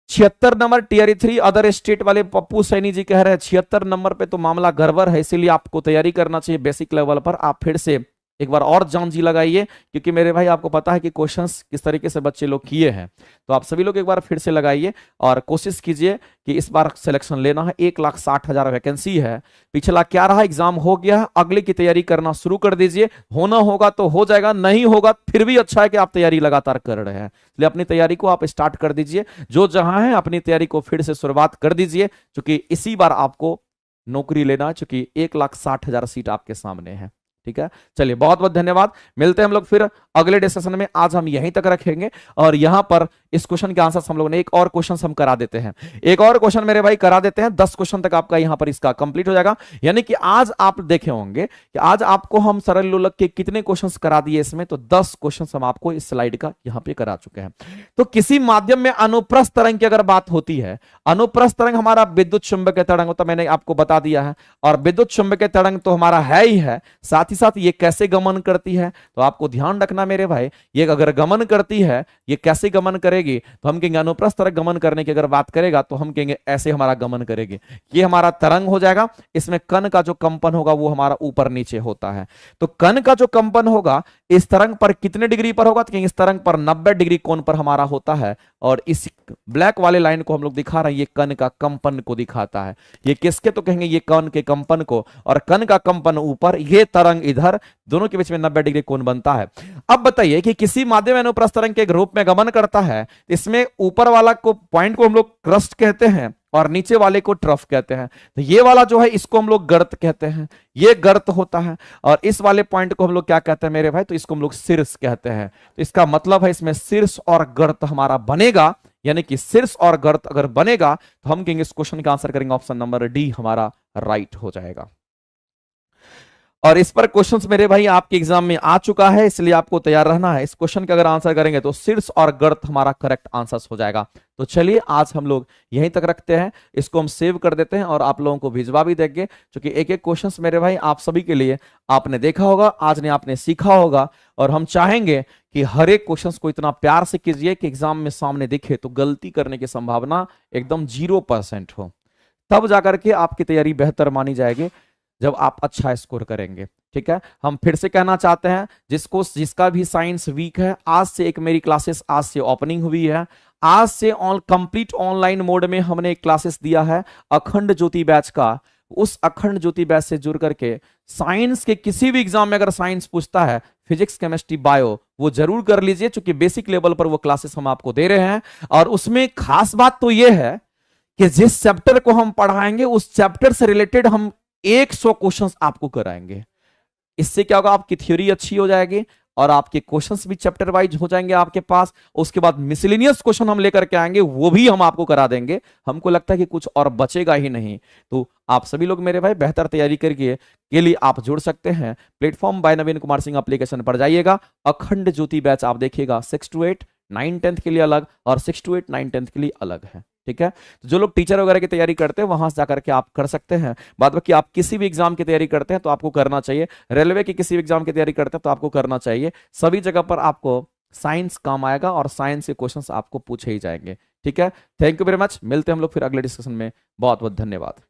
76 नंबर टियर 3 अदर स्टेट वाले पप्पू सैनी जी कह रहे हैं 76 नंबर पे तो मामला गड़बड़ है, इसीलिए आपको तैयारी करना चाहिए बेसिक लेवल पर। आप फिर से एक बार और जान जी लगाइए, क्योंकि मेरे भाई आपको पता है कि क्वेश्चंस किस तरीके से बच्चे लोग किए हैं। तो आप सभी लोग एक बार फिर से लगाइए और कोशिश कीजिए कि इस बार सिलेक्शन लेना है। 1,60,000 वैकेंसी है। पिछला क्या रहा, एग्जाम हो गया, अगले की तैयारी करना शुरू कर दीजिए। होना होगा तो हो जाएगा, नहीं होगा फिर भी अच्छा है कि आप तैयारी लगातार कर रहे हैं। इसलिए अपनी तैयारी को आप स्टार्ट कर दीजिए, जो जहां है अपनी तैयारी को फिर से शुरुआत कर दीजिए, क्योंकि इसी बार आपको नौकरी लेना, चूंकि 1,60,000 सीट आपके सामने है। ठीक है, चलिए बहुत बहुत धन्यवाद। मिलते हैं हम लोग फिर अगले डिस्कशन में। आज हम यहीं तक रखेंगे और यहां पर इस क्वेश्चन के आंसर हम लोगों ने एक और क्वेश्चन हम करा देते हैं। एक और क्वेश्चन मेरे भाई करा देते हैं, 10 क्वेश्चन तक आपका यहां पर इसका कंप्लीट हो जाएगा। यानी कि आज आप देखे होंगे कि आज आपको हम सरल लोलक के कितने क्वेश्चन करा दिए इसमें, तो 10 क्वेश्चन हम आपको इस स्लाइड का यहां पे करा चुके हैं। तो किसी माध्यम में अनुप्रस्थ तरंग की अगर बात होती है, अनुप्रस्थ तरंग हमारा विद्युत चुंबकीय तरंग होता, मैंने आपको बता दिया है, और विद्युत चुंबकीय तरंग तो हमारा है ही है, साथ ही साथ ये कैसे गमन करती है, तो आपको ध्यान रखना मेरे भाई, ये अगर गमन करती है, ये कैसे गमन करेगी, तो हम कहेंगे अनुप्रस्थ तरंग गमन करने की अगर बात करेगा तो हम कहेंगे ऐसे हमारा गमन करेगी। ये हमारा तरंग हो जाएगा, इसमें कण का जो कंपन होगा वो हमारा ऊपर नीचे होता है। तो कण का जो कंपन होगा इस तरंग पर कितने डिग्री पर होगा, तो कहेंगे इस तरंग पर 90 डिग्री कोण पर हमारा होता है। और इस ब्लैक वाले लाइन को हम लोग दिखा रहे हैं, ये कण का कंपन को दिखाता है। ये किसके, तो कहेंगे ये कण के कंपन को, और कण का कंपन ऊपर, ये तरंग इधर, दोनों के बीच में 90 डिग्री कोण बनता है। अब बताइए कि किसी माध्यम अनुप्रस्थ तरंग के रूप में गमन करता है, इसमें ऊपर वाला को पॉइंट को हम लोग क्रस्ट कहते हैं और नीचे वाले को ट्रफ कहते हैं। तो ये वाला जो है इसको हम लोग गर्त कहते हैं, ये गर्त होता है। और इस वाले पॉइंट को हम लोग क्या कहते हैं मेरे भाई, तो इसको हम लोग शीर्ष कहते हैं। तो इसका मतलब है इसमें शीर्ष और गर्त हमारा बनेगा, यानी कि शीर्ष और गर्त अगर बनेगा तो हम कहेंगे इस क्वेश्चन का आंसर करेंगे ऑप्शन नंबर डी हमारा राइट हो जाएगा। और इस पर क्वेश्चंस मेरे भाई आपके एग्जाम में आ चुका है, इसलिए आपको तैयार रहना है। इस क्वेश्चन का अगर आंसर करेंगे तो शीर्ष और गर्त हमारा करेक्ट आंसर हो जाएगा। तो चलिए आज हम लोग यहीं तक रखते हैं, इसको हम सेव कर देते हैं और आप लोगों को भिजवा भी देंगे, क्योंकि एक एक क्वेश्चंस मेरे भाई आप सभी के लिए आपने देखा होगा, आज ने आपने सीखा होगा, और हम चाहेंगे कि हर एक क्वेश्चंस को इतना प्यार से कीजिए कि एग्जाम में सामने दिखे तो गलती करने की संभावना एकदम 0% हो। तब जाकर के आपकी तैयारी बेहतर मानी जाएगी जब आप अच्छा स्कोर करेंगे। ठीक है, हम फिर से कहना चाहते हैं, जिसका भी साइंस वीक है, आज से एक मेरी क्लासेस आज से ओपनिंग हुई है। आज से कंप्लीट ऑनलाइन मोड में हमने एक क्लासेस दिया है अखंड ज्योति बैच का। उस अखंड ज्योति बैच से जुड़ करके साइंस के किसी भी एग्जाम में अगर साइंस पूछता है, फिजिक्स केमिस्ट्री बायो, वो जरूर कर लीजिए, क्योंकि बेसिक लेवल पर वो क्लासेस हम आपको दे रहे हैं। और उसमें खास बात तो ये है कि जिस चैप्टर को हम पढ़ाएंगे उस चैप्टर से रिलेटेड हम 100 क्वेश्चंस आपको कराएंगे। इससे क्या होगा, आपकी थ्योरी अच्छी हो जाएगी और आपके क्वेश्चंस भी चैप्टर वाइज हो जाएंगे आपके पास। उसके बाद मिसलेनियस क्वेश्चन हम लेकर के आएंगे, वो भी हम आपको करा देंगे। हमको लगता है कि कुछ और बचेगा ही नहीं। तो आप सभी लोग मेरे भाई बेहतर तैयारी करके के लिए आप जुड़ सकते हैं। प्लेटफॉर्म बाय नवीन कुमार सिंह एप्लीकेशन पर जाइएगा, अखंड ज्योति बैच आप देखिएगा, 6 to 8 9 10th के लिए अलग और 6 to 8 9 10th के लिए अलग है। ठीक है, तो जो लोग टीचर वगैरह की तैयारी करते हैं वहां से जाकर के आप कर सकते हैं। बाद बाकी आप किसी भी एग्जाम की तैयारी करते हैं तो आपको करना चाहिए, रेलवे की किसी भी एग्जाम की तैयारी करते हैं तो आपको करना चाहिए। सभी जगह पर आपको साइंस काम आएगा और साइंस के क्वेश्चंस आपको पूछे ही जाएंगे। ठीक है, थैंक यू वेरी मच। मिलते हैं हम लोग फिर अगले डिस्कशन में। बहुत बहुत धन्यवाद।